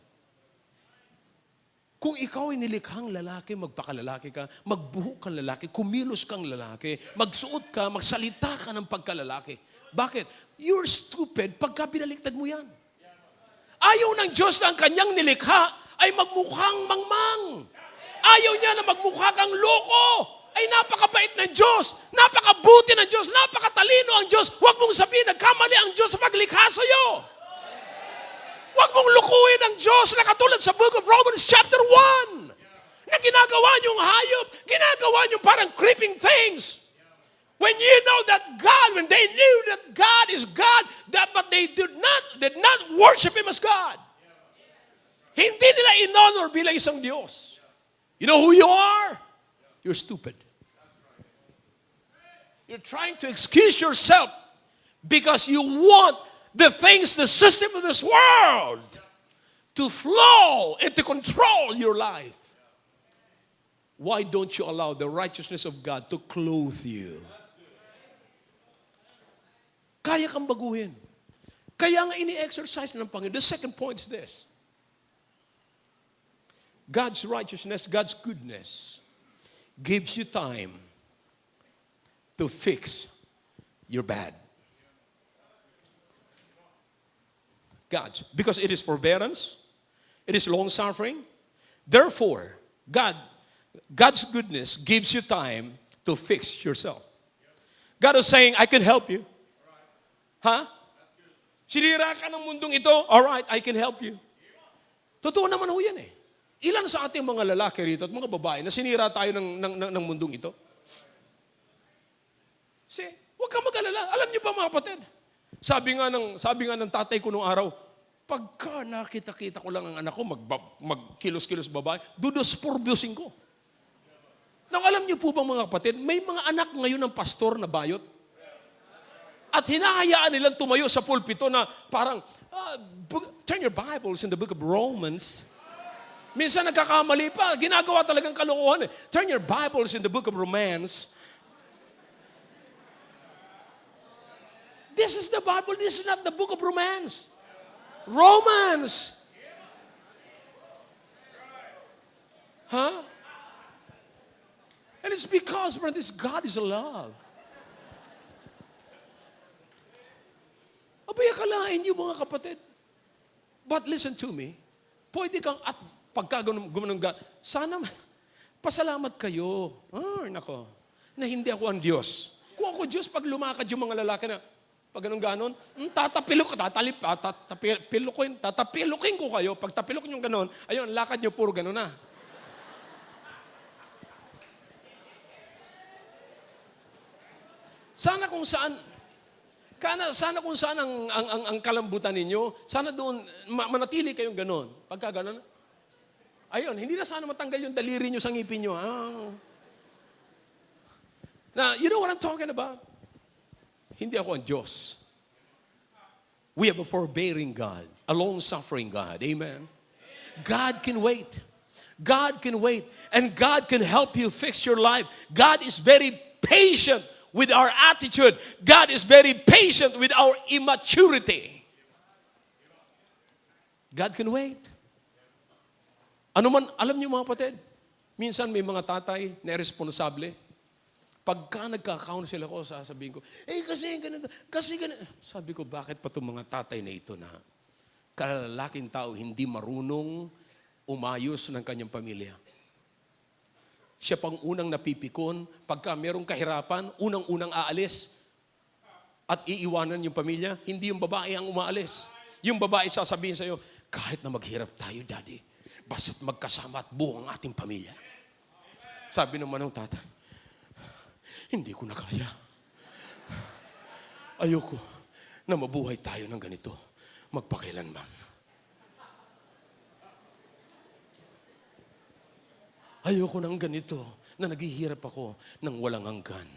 Kung ikaw ay nilikhang lalaki, magpakalalaki ka, magbuhok kang lalaki, kumilos kang lalaki, magsuot ka, magsalita ka ng pagkalalaki. Bakit? You're stupid pagka binaliktad mo yan. Ayaw ng Diyos na ang kanyang nilikha ay magmukhang mangmang. Ayaw niya na magmukha kang loko. Ay napakabait ng Diyos, napakabuti ng Diyos, napakatalino ang Diyos. Huwag mong sabihin, nagkamali ang Diyos sa paglikha sa'yo. Huwag mong lukuhin ang Diyos na katulad sa book of Romans chapter 1 na ginagawa niyong hayop, ginagawa niyong parang creeping things. When you know that God, when they knew that God is God, but they did not worship Him as God. Hindi nila in-honor bilang isang Diyos. You know who you are? You're stupid. You're trying to excuse yourself because you want the things, the system of this world to flow and to control your life. Why don't you allow the righteousness of God to clothe you? Kaya kang baguhin. Kaya nga ini-exercise ng Panginoon. The second point is this. God's righteousness, God's goodness gives you time to fix your bad. God, because it is forbearance, it is long-suffering. Therefore, God's goodness gives you time to fix yourself. God is saying, I can help you. Ha? Sinira ka ng mundong ito, all right, I can help you. Totoo naman ho yan eh. Ilan sa ating mga lalaki rito at mga babae na sinira tayo ng mundong ito? Huwag kang mag-alala. Alam niyo pa mga kapatid, sabi nga ng tatay ko nung araw, pagka nakita-kita ko lang ang anak ko, magkilos-kilos babae, dudos-purdusin ko. Nang alam niyo po bang mga kapatid, may mga anak ngayon ng pastor na bayot. At hinahayaan nilang tumayo sa pulpito na parang, turn your Bibles in the book of Romans. Minsan nagkakamali pa, ginagawa talagang kalokohan eh. Turn your Bibles in the book of Romans. This is the Bible. This is not the book of Romans. Romans. Huh? And it's because, brothers, God is love. Abay, akalain niyo mga kapatid. But listen to me. Pwede kang, at pagka gumanong sana pasalamat kayo. Nako. Na hindi ako ang Diyos. Kung ako Diyos, pag lumakad yung mga lalaki na, pag ganun-ganon, tatapilukin ko kayo. Pag tapilok nyo ganon, ayun, lakad nyo puro ganon na. Sana kung saan ang kalambutan ninyo, sana doon, manatili kayong ganon. Pagka ganon, ayun, hindi na sana matanggal yung daliri nyo sa ngipin nyo. Now, you know what I'm talking about? Hindi ako ang Diyos. We have a forbearing God, a long-suffering God. Amen? God can wait. God can wait. And God can help you fix your life. God is very patient with our attitude. God is very patient with our immaturity. God can wait. Ano man, alam niyo mga kapatid, minsan may mga tatay na irresponsable. Pagka nagka-counsel ako, sasabihin ko, kasi ganito, kasi ganito. Sabi ko, bakit pa itong mga tatay na ito na kalalaking tao hindi marunong umayos ng kanyang pamilya? Siya pang unang napipikon, pagka merong kahirapan, unang-unang aalis at iiwanan yung pamilya, hindi yung babae ang umaalis. Yung babae sasabihin sa'yo, kahit na maghirap tayo, Daddy, basta't magkasama at buo ang ating pamilya. Sabi naman ng tatay, hindi ko na kaya. Ayoko na mabuhay tayo ng ganito, magpakailanman. Ayoko ng ganito na naghihirap ako ng walang hanggan.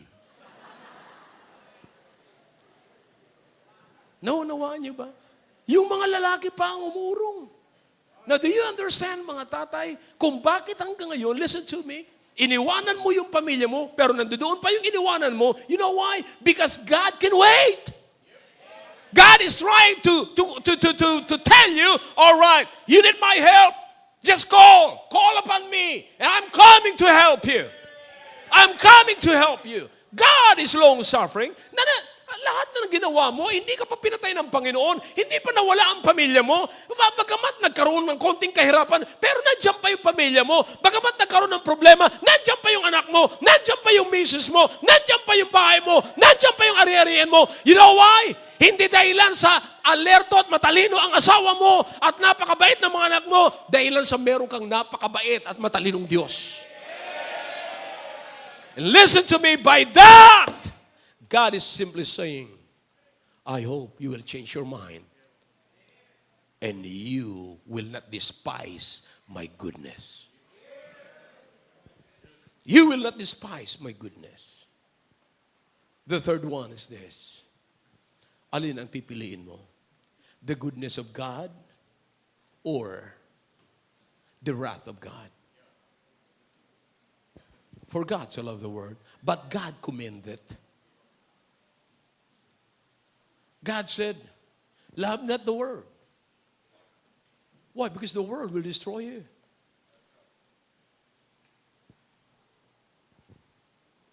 Naunawaan niyo ba? Yung mga lalaki pa ang umurong. Now, do you understand, mga tatay, kung bakit hanggang ngayon, listen to me, iniwanan mo yung pamilya mo, pero nandoon pa yung iniwanan mo, you know why? Because God can wait. God is trying to tell you, all right, you need my help, just call upon me, and I'm coming to help you. I'm coming to help you. God is long-suffering. Lahat na ginawa mo, hindi ka pa pinatay ng Panginoon, hindi pa nawala ang pamilya mo, bagamat nagkaroon ng konting kahirapan, pero nandiyan pa yung pamilya mo, bagamat nagkaroon ng problema, nandiyan pa yung anak mo, nandiyan pa yung misis mo, nandiyan pa yung bahay mo, nandiyan pa yung ari-arian mo. You know why? Hindi dahilan sa alerto at matalino ang asawa mo at napakabait ng mga anak mo, dahilan sa meron kang napakabait at matalinong Diyos. And listen to me, by that, God is simply saying, I hope you will change your mind and you will not despise my goodness. You will not despise my goodness. The third one is this. Alin ang pipiliin mo? The goodness of God or the wrath of God? For God so loved the world, but God commendeth. God said, love not the world. Why? Because the world will destroy you.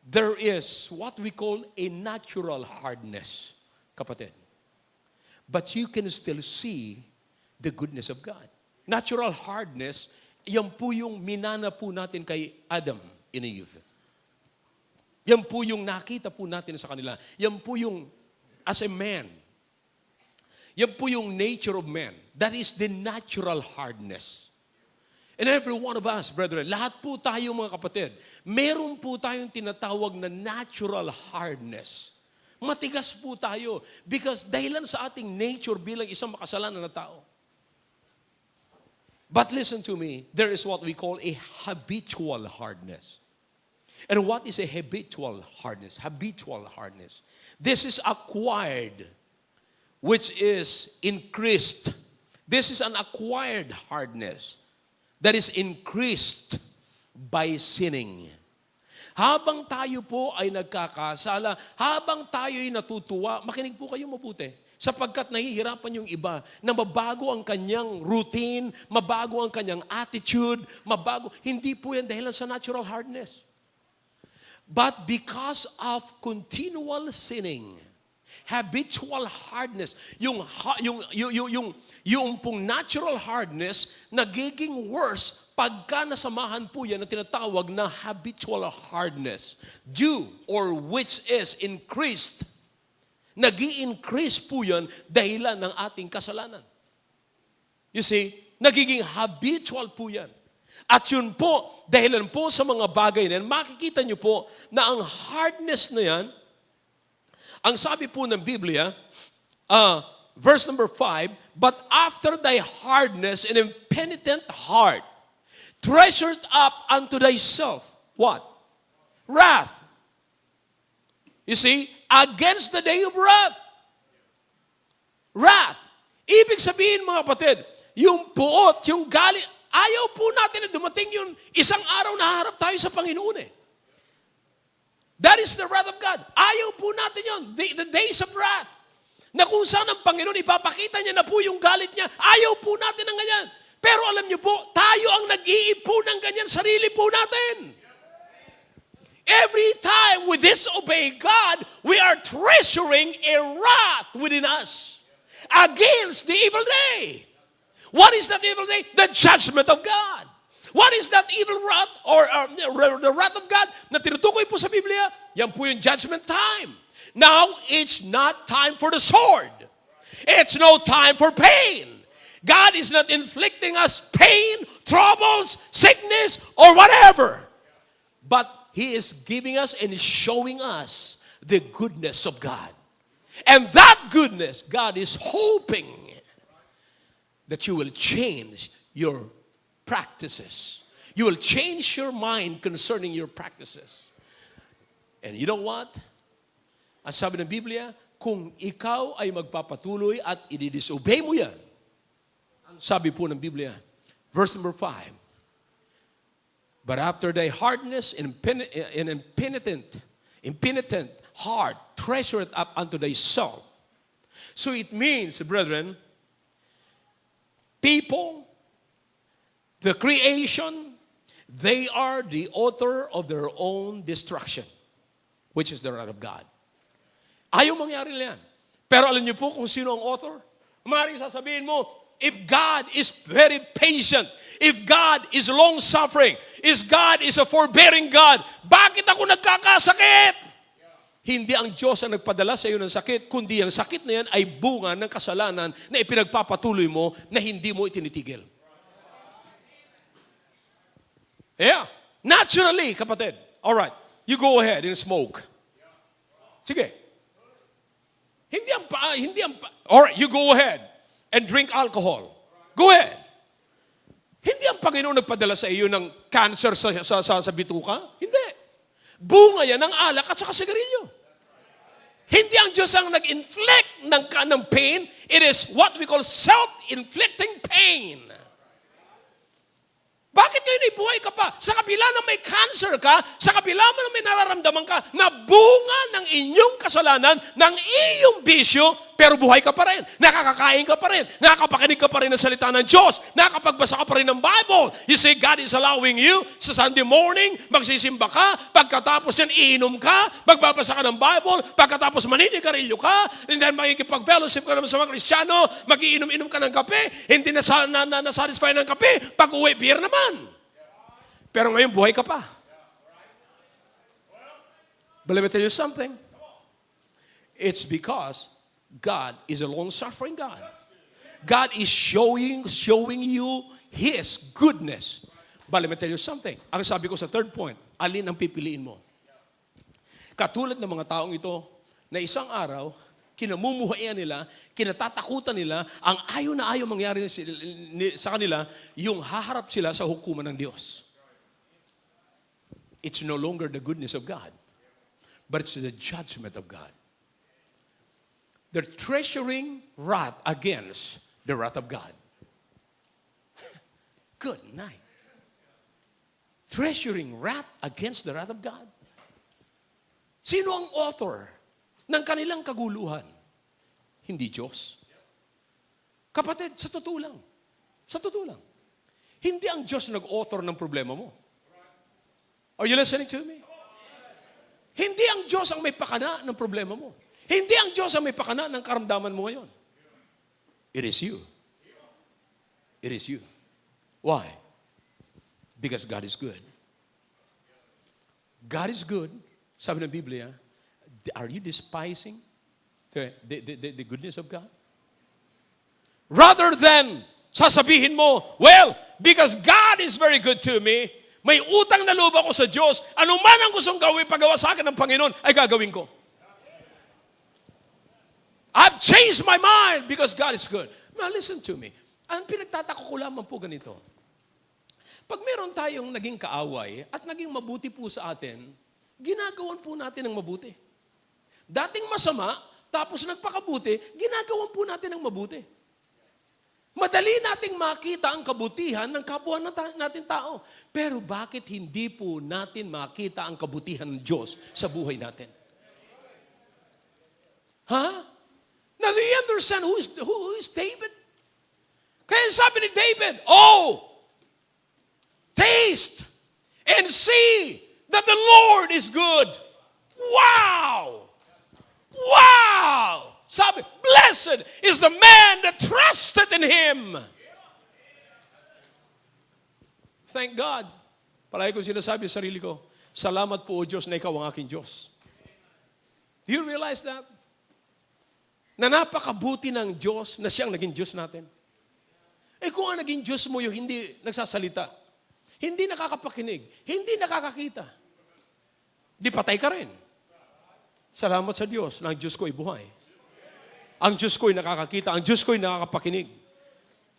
There is what we call a natural hardness, kapatid. But you can still see the goodness of God. Natural hardness, yan po yung minana po natin kay Adam and Eve. Yan po yung nakita po natin sa kanila. Yan po yung as a man. Yan po yung nature of man. That is the natural hardness. And every one of us, brethren, lahat po tayo mga kapatid, meron po tayong tinatawag na natural hardness. Matigas po tayo because dahilan sa ating nature bilang isang makasalanan na tao. But listen to me, there is what we call a habitual hardness. And what is a habitual hardness? Habitual hardness. This is acquired, which is increased. This is an acquired hardness that is increased by sinning. Habang tayo po ay nagkakasala, habang tayo ay natutuwa, makinig po kayo mabuti. Sapagkat nahihirapan yung iba na mabago ang kanyang routine, mabago ang kanyang attitude, mabago. Hindi po yan dahil sa natural hardness. But because of continual sinning, habitual hardness, yung pong natural hardness, nagiging worse pagka nasamahan po yan na tinatawag na habitual hardness. Due or which is increased. Nag-i-increase po yan dahilan ng ating kasalanan. You see, nagiging habitual po yan. At yun po, dahilan po sa mga bagay na yan, makikita nyo po na ang hardness na yan, ang sabi po ng Biblia, verse number 5, but after thy hardness and impenitent heart, treasured up unto thyself, what? Wrath. You see, against the day of wrath. Wrath. Ibig sabihin mga kapatid, yung puot, yung galit, ayaw po natin na dumating yun isang araw na harap tayo sa Panginoon eh. That is the wrath of God. Ayaw po natin yun. The days of wrath. Na kung saan ang Panginoon, ipapakita niya na po yung galit niya. Ayaw po natin ng ganyan. Pero alam niyo po, tayo ang nag-iipon ng ganyan, sarili po natin. Every time we disobey God, we are treasuring a wrath within us against the evil day. What is that evil day? The judgment of God. What is that evil wrath or the wrath of God na tinutukoy po sa Biblia? Yan po yung judgment time. Now, it's not time for the sword. It's no time for pain. God is not inflicting us pain, troubles, sickness, or whatever. But He is giving us and showing us the goodness of God. And that goodness, God is hoping that you will change your practices. You will change your mind concerning your practices. And you know what? Ang sabi ng Biblia, kung ikaw ay magpapatuloy at i-disobey mo yan, ang sabi po ng Biblia, verse number 5, but after thy hardness and impenitent heart, treasure it up unto thyself. So it means, brethren, people, the creation, they are the author of their own destruction, which is the wrath of God. Ayaw mangyari na yan. Pero alam niyo po kung sino ang author? Maaaring sasabihin mo, if God is very patient, if God is long-suffering, if God is a forbearing God, bakit ako nagkakasakit? Hindi ang Diyos ang nagpadala sa iyo ng sakit, kundi ang sakit na yan ay bunga ng kasalanan na ipinagpapatuloy mo na hindi mo itinitigil. Yeah. Naturally, kapatid. All right. You go ahead and smoke. Sige. All right, you go ahead and drink alcohol. Go ahead. Hindi ang Panginoon nagpadala sa iyo ng cancer sa bituka. Hindi. Bunga yan ng alak at saka sigarilyo. Hindi ang Diyos ang nag-inflict ng pain. It is what we call self-inflicting pain. Bakit kayo naibuhay ka pa? Sa kabila na may cancer ka, sa kabila mo na may nararamdaman ka, na bunga ng inyong kasalanan, ng iyong bisyo, pero buhay ka pa rin. Nakakakain ka pa rin. Nakakapakinig ka pa rin ng salita ng Diyos. Nakakapagbasa ka pa rin ng Bible. You say, God is allowing you sa Sunday morning, magsisimba ka, pagkatapos yan, iinom ka, magbabasa ka ng Bible, pagkatapos maninigarilyo ka, and then makikipag-fellowship ka naman sa mga Kristiyano, mag-iinom-inom ka ng kape, hindi na-satisfy ng kape, pag-uwi, beer naman. Pero ngayon, buhay ka pa. But let me tell you something. It's because God is a long-suffering God. God is showing you His goodness. But let me tell you something. Ang sabi ko sa third point, alin ang pipiliin mo? Katulad ng mga taong ito, na isang araw, kinamumuhayan nila, kinatatakutan nila, ang ayaw na ayaw mangyari sa kanila, yung haharap sila sa hukuman ng Diyos. It's no longer the goodness of God, but it's the judgment of God. They're treasuring wrath against the wrath of God. Good night. Treasuring wrath against the wrath of God. Sino ang author ng kanilang kaguluhan? Hindi Diyos. Kapatid, sa totoo lang. Sa totoo lang. Hindi ang Diyos nag-author ng problema mo. Are you listening to me? Hindi ang Diyos ang may pakana ng problema mo. Hindi ang Diyos ang may pakana ng karamdaman mo ngayon. It is you. It is you. Why? Because God is good. God is good. Sabi ng Biblia, are you despising the goodness of God? Rather than sasabihin mo, well, because God is very good to me, may utang na loob ako sa Diyos, anuman ang gustong gawin, pagawa sa akin ng Panginoon, ay gagawin ko. I've changed my mind because God is good. Now listen to me. Ang pinagtatako ko lamang po ganito. Pag meron tayong naging kaaway at naging mabuti po sa atin, ginagawan po natin ng mabuti. Dating masama, tapos nagpakabuti, ginagawan po natin ng mabuti. Madali nating makita ang kabutihan ng kapwa natin tao. Pero bakit hindi po natin makita ang kabutihan ng Diyos sa buhay natin? Ha? Now, do you understand who is David? Kaya sabi ni David, oh, taste and see that the Lord is good. Wow! Wow! Sabi, blessed is the man that trusted in Him. Thank God. Palagi ko sinasabi sa sarili ko, salamat po o Diyos na ikaw ang aking Diyos. Do you realize that? Na napakabuti ng Diyos na siyang naging Diyos natin. Eh kung ang naging Diyos mo yung hindi nagsasalita, hindi nakakapakinig, hindi nakakakita, di patay ka rin. Salamat sa Diyos na ang Diyos ko ay buhay. Ang Diyos ko ay nakakakita, ang Diyos ko ay nakakapakinig.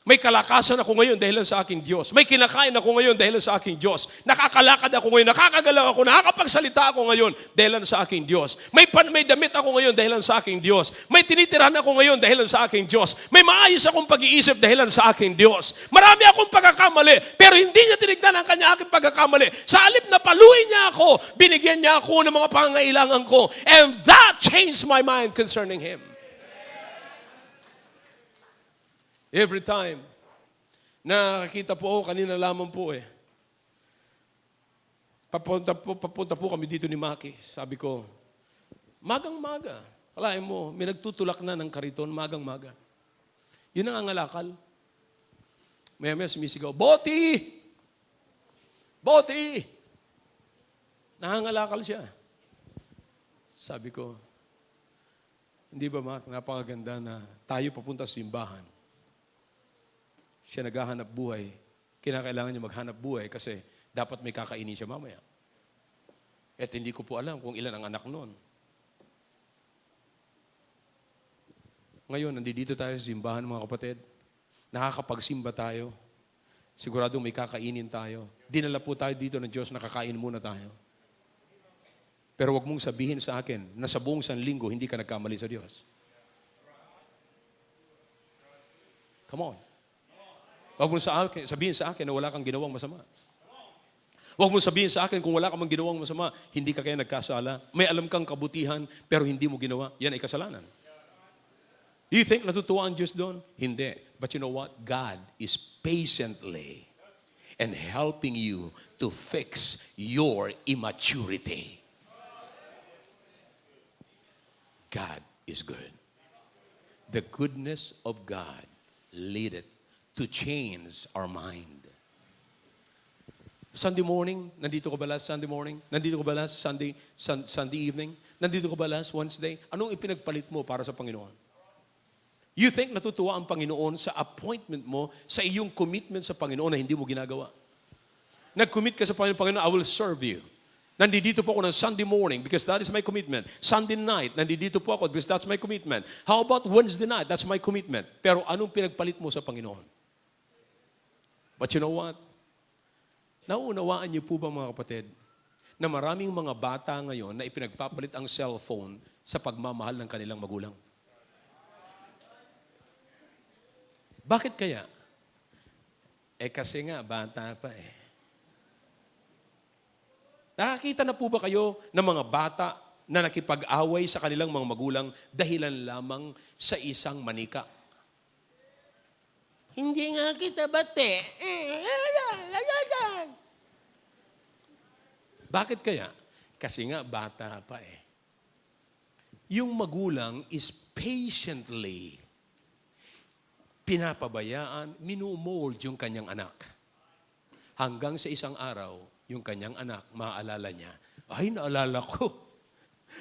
May kalakasan ako ngayon dahil sa aking Diyos. May kinakain ako ngayon dahil sa aking Diyos. Nakakalakad ako ngayon, nakakagalaw ako, nakakapagsalita ako ngayon dahil sa aking Diyos. May damit ako ngayon dahil sa aking Diyos. May tinitirahan ako ngayon dahil sa aking Diyos. May maayos akong pag-iisip dahil sa aking Diyos. Marami akong pagkakamali, pero hindi niya tinignan ang kanya aking pagkakamali. Sa halip na paluin niya ako, binigyan niya ako ng mga pangangailangan ko. And that changed my mind concerning Him. Every time na nakakita po ako, kanina lamang po papunta po kami dito ni Maki. Sabi ko, magang-maga. Alain mo, may nagtutulak na ng kariton, magang-maga. Yun ang angalakal. Maya-maya sumisigaw, Boti! Boti! Nahangalakal siya. Sabi ko, hindi ba napakaganda na tayo papunta sa simbahan? Siya naghahanap buhay. Kinakailangan niya maghanap buhay kasi dapat may kakainin siya mamaya. At hindi ko po alam kung ilan ang anak noon. Ngayon, nandito tayo sa simbahan, mga kapatid. Nakakapagsimba tayo. Siguradong may kakainin tayo. Dinala po tayo dito ng Diyos, nakakain muna tayo. Pero wag mong sabihin sa akin na sa buong sanlinggo, hindi ka nagkamali sa Diyos. Come on. Huwag mo sabihin sa akin na wala kang ginawang masama. Huwag mo sabihin sa akin kung wala kang ginawang masama, hindi ka kaya nagkasala. May alam kang kabutihan, pero hindi mo ginawa. Yan ay kasalanan. Do you think natutuwa ang Diyos doon? Hindi. But you know what? God is patiently and helping you to fix your immaturity. God is good. The goodness of God leadeth to change our mind. Sunday morning, nandito ka ba last Sunday morning? Nandito ka ba last Sunday evening? Nandito ka ba last Wednesday? Anong ipinagpalit mo para sa Panginoon? You think natutuwa ang Panginoon sa appointment mo, sa iyong commitment sa Panginoon na hindi mo ginagawa? Nag-commit ka sa Panginoon, I will serve you. Nandito po ako ng Sunday morning because that is my commitment. Sunday night, nandito po ako because that's my commitment. How about Wednesday night? That's my commitment. Pero anong pinagpalit mo sa Panginoon? But you know what? Nauunawaan niyo po ba, mga kapatid, na maraming mga bata ngayon na ipinagpapalit ang cellphone sa pagmamahal ng kanilang magulang? Bakit kaya? Kasi nga, bata pa . Nakakita na po ba kayo ng mga bata na nakipag-away sa kanilang mga magulang dahilan lamang sa isang manika? Hindi nga kita bate. Bakit kaya? Kasi nga bata pa . Yung magulang is patiently pinapabayaan, minumold yung kanyang anak. Hanggang sa isang araw, yung kanyang anak, maaalala niya, ay, naalala ko.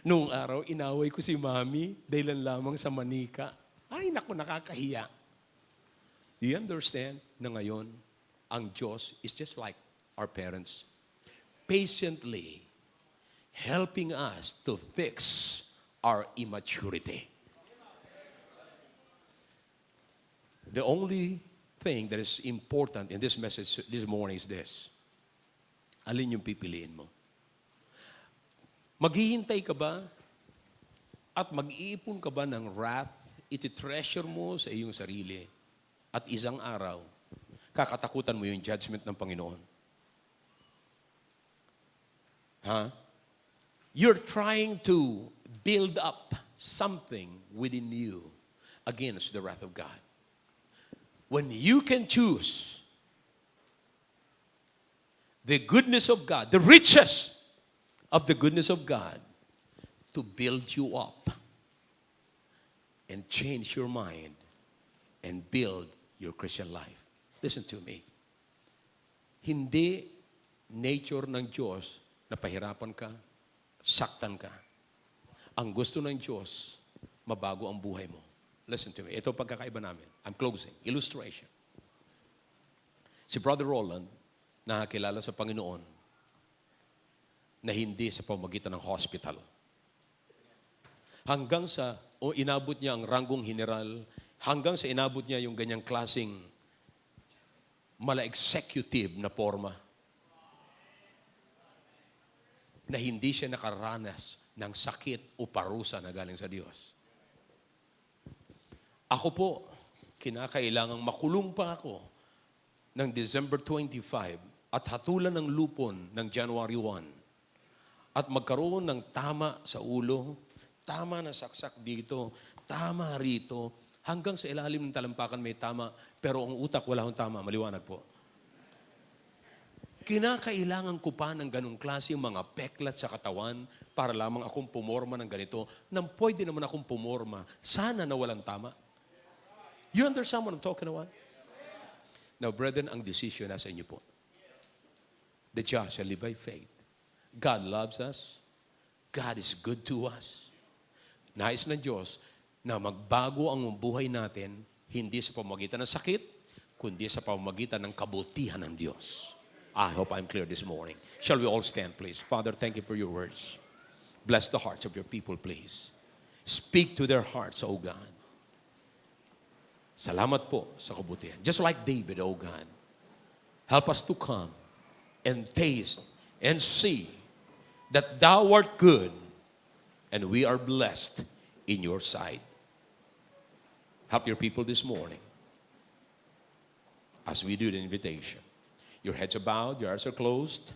Noong araw, inaway ko si mami dahilan lamang sa manika. Ay, naku, nakakahiya. Do you understand na ngayon, ang Diyos is just like our parents, patiently helping us to fix our immaturity. The only thing that is important in this message this morning is this. Alin yung pipiliin mo? Maghihintay ka ba at mag-iipon ka ba ng wrath, iti-treasure mo sa iyong sarili at isang araw, kakatakutan mo yung judgment ng Panginoon? You're trying to build up something within you against the wrath of God. When you can choose the goodness of God, the riches of the goodness of God to build you up and change your mind and build your Christian life. Listen to me. Hindi nature ng Diyos na pahirapan ka, saktan ka. Ang gusto ng Diyos, mabago ang buhay mo. Listen to me. Ito ang pagkakaiba namin. I'm closing. Illustration. Si Brother Roland, nakakilala sa Panginoon na hindi sa pamamagitan ng hospital. Hanggang sa inabot niya ang ranggong general, hanggang sa inabot niya yung ganyang klaseng mala-executive na forma na hindi siya nakaranas ng sakit o parusa na galing sa Diyos. Ako po, kinakailangang makulong pa ako ng December 25 at hatulan ng lupon ng January 1 at magkaroon ng tama sa ulo, tama na saksak dito, tama rito, hanggang sa ilalim ng talampakan may tama, pero ang utak wala akong tama. Maliwanag po. Kinakailangan ko pa ng ganong klase yung mga peklat sa katawan para lamang akong pumorma ng ganito, nang pwede naman akong pumorma, sana na walang tama. You understand what I'm talking about? Now, brethren, ang decision nasa inyo po. The just shall live by faith. God loves us. God is good to us. Nais ng Diyos na magbago ang buhay natin, hindi sa pamamagitan ng sakit, kundi sa pamamagitan ng kabutihan ng Diyos. I hope I'm clear this morning. Shall we all stand, please? Father, thank you for your words. Bless the hearts of your people, please. Speak to their hearts, O God. Salamat po sa kabutihan. Just like David, O God. Help us to come and taste and see that thou art good and we are blessed in your sight. Help your people this morning as we do the invitation. Your heads are bowed, your eyes are closed.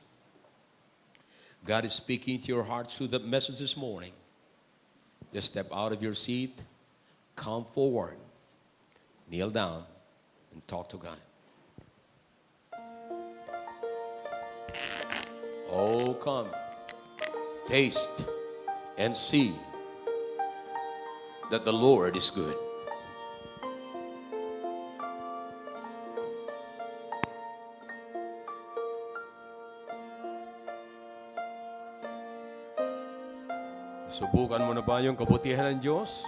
God is speaking to your hearts through the message this morning. Just step out of your seat, come forward, kneel down, and talk to God. Oh, come, taste, and see that the Lord is good. Subukan mo na ba yung kabutihan ng Diyos?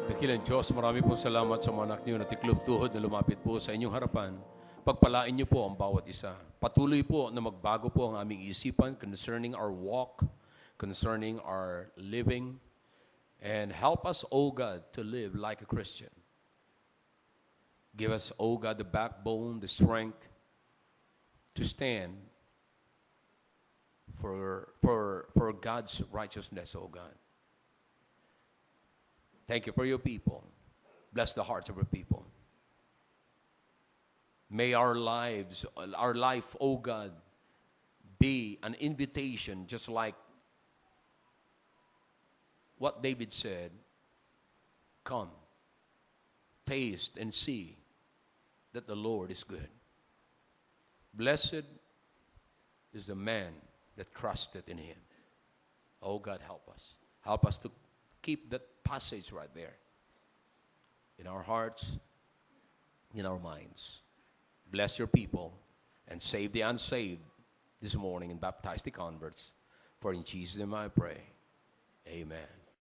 Dakilang Diyos, marami po salamat sa mga anak niyo na tiklop tuhod na lumapit po sa inyong harapan. Pagpalain niyo po ang bawat isa. Patuloy po na magbago po ang aming isipan concerning our walk, concerning our living, and help us, O God, to live like a Christian. Give us, O God, the backbone, the strength to stand for God's righteousness, O God. Thank you for your people. Bless the hearts of your people. May our life, O God, be an invitation just like what David said. Come, taste and see that the Lord is good. Blessed is the man that trusted in him. Oh God, help us. Help us to keep that passage right there in our hearts, in our minds. bless your people, and save the unsaved this morning and baptize the converts. For in Jesus' name I pray. Amen.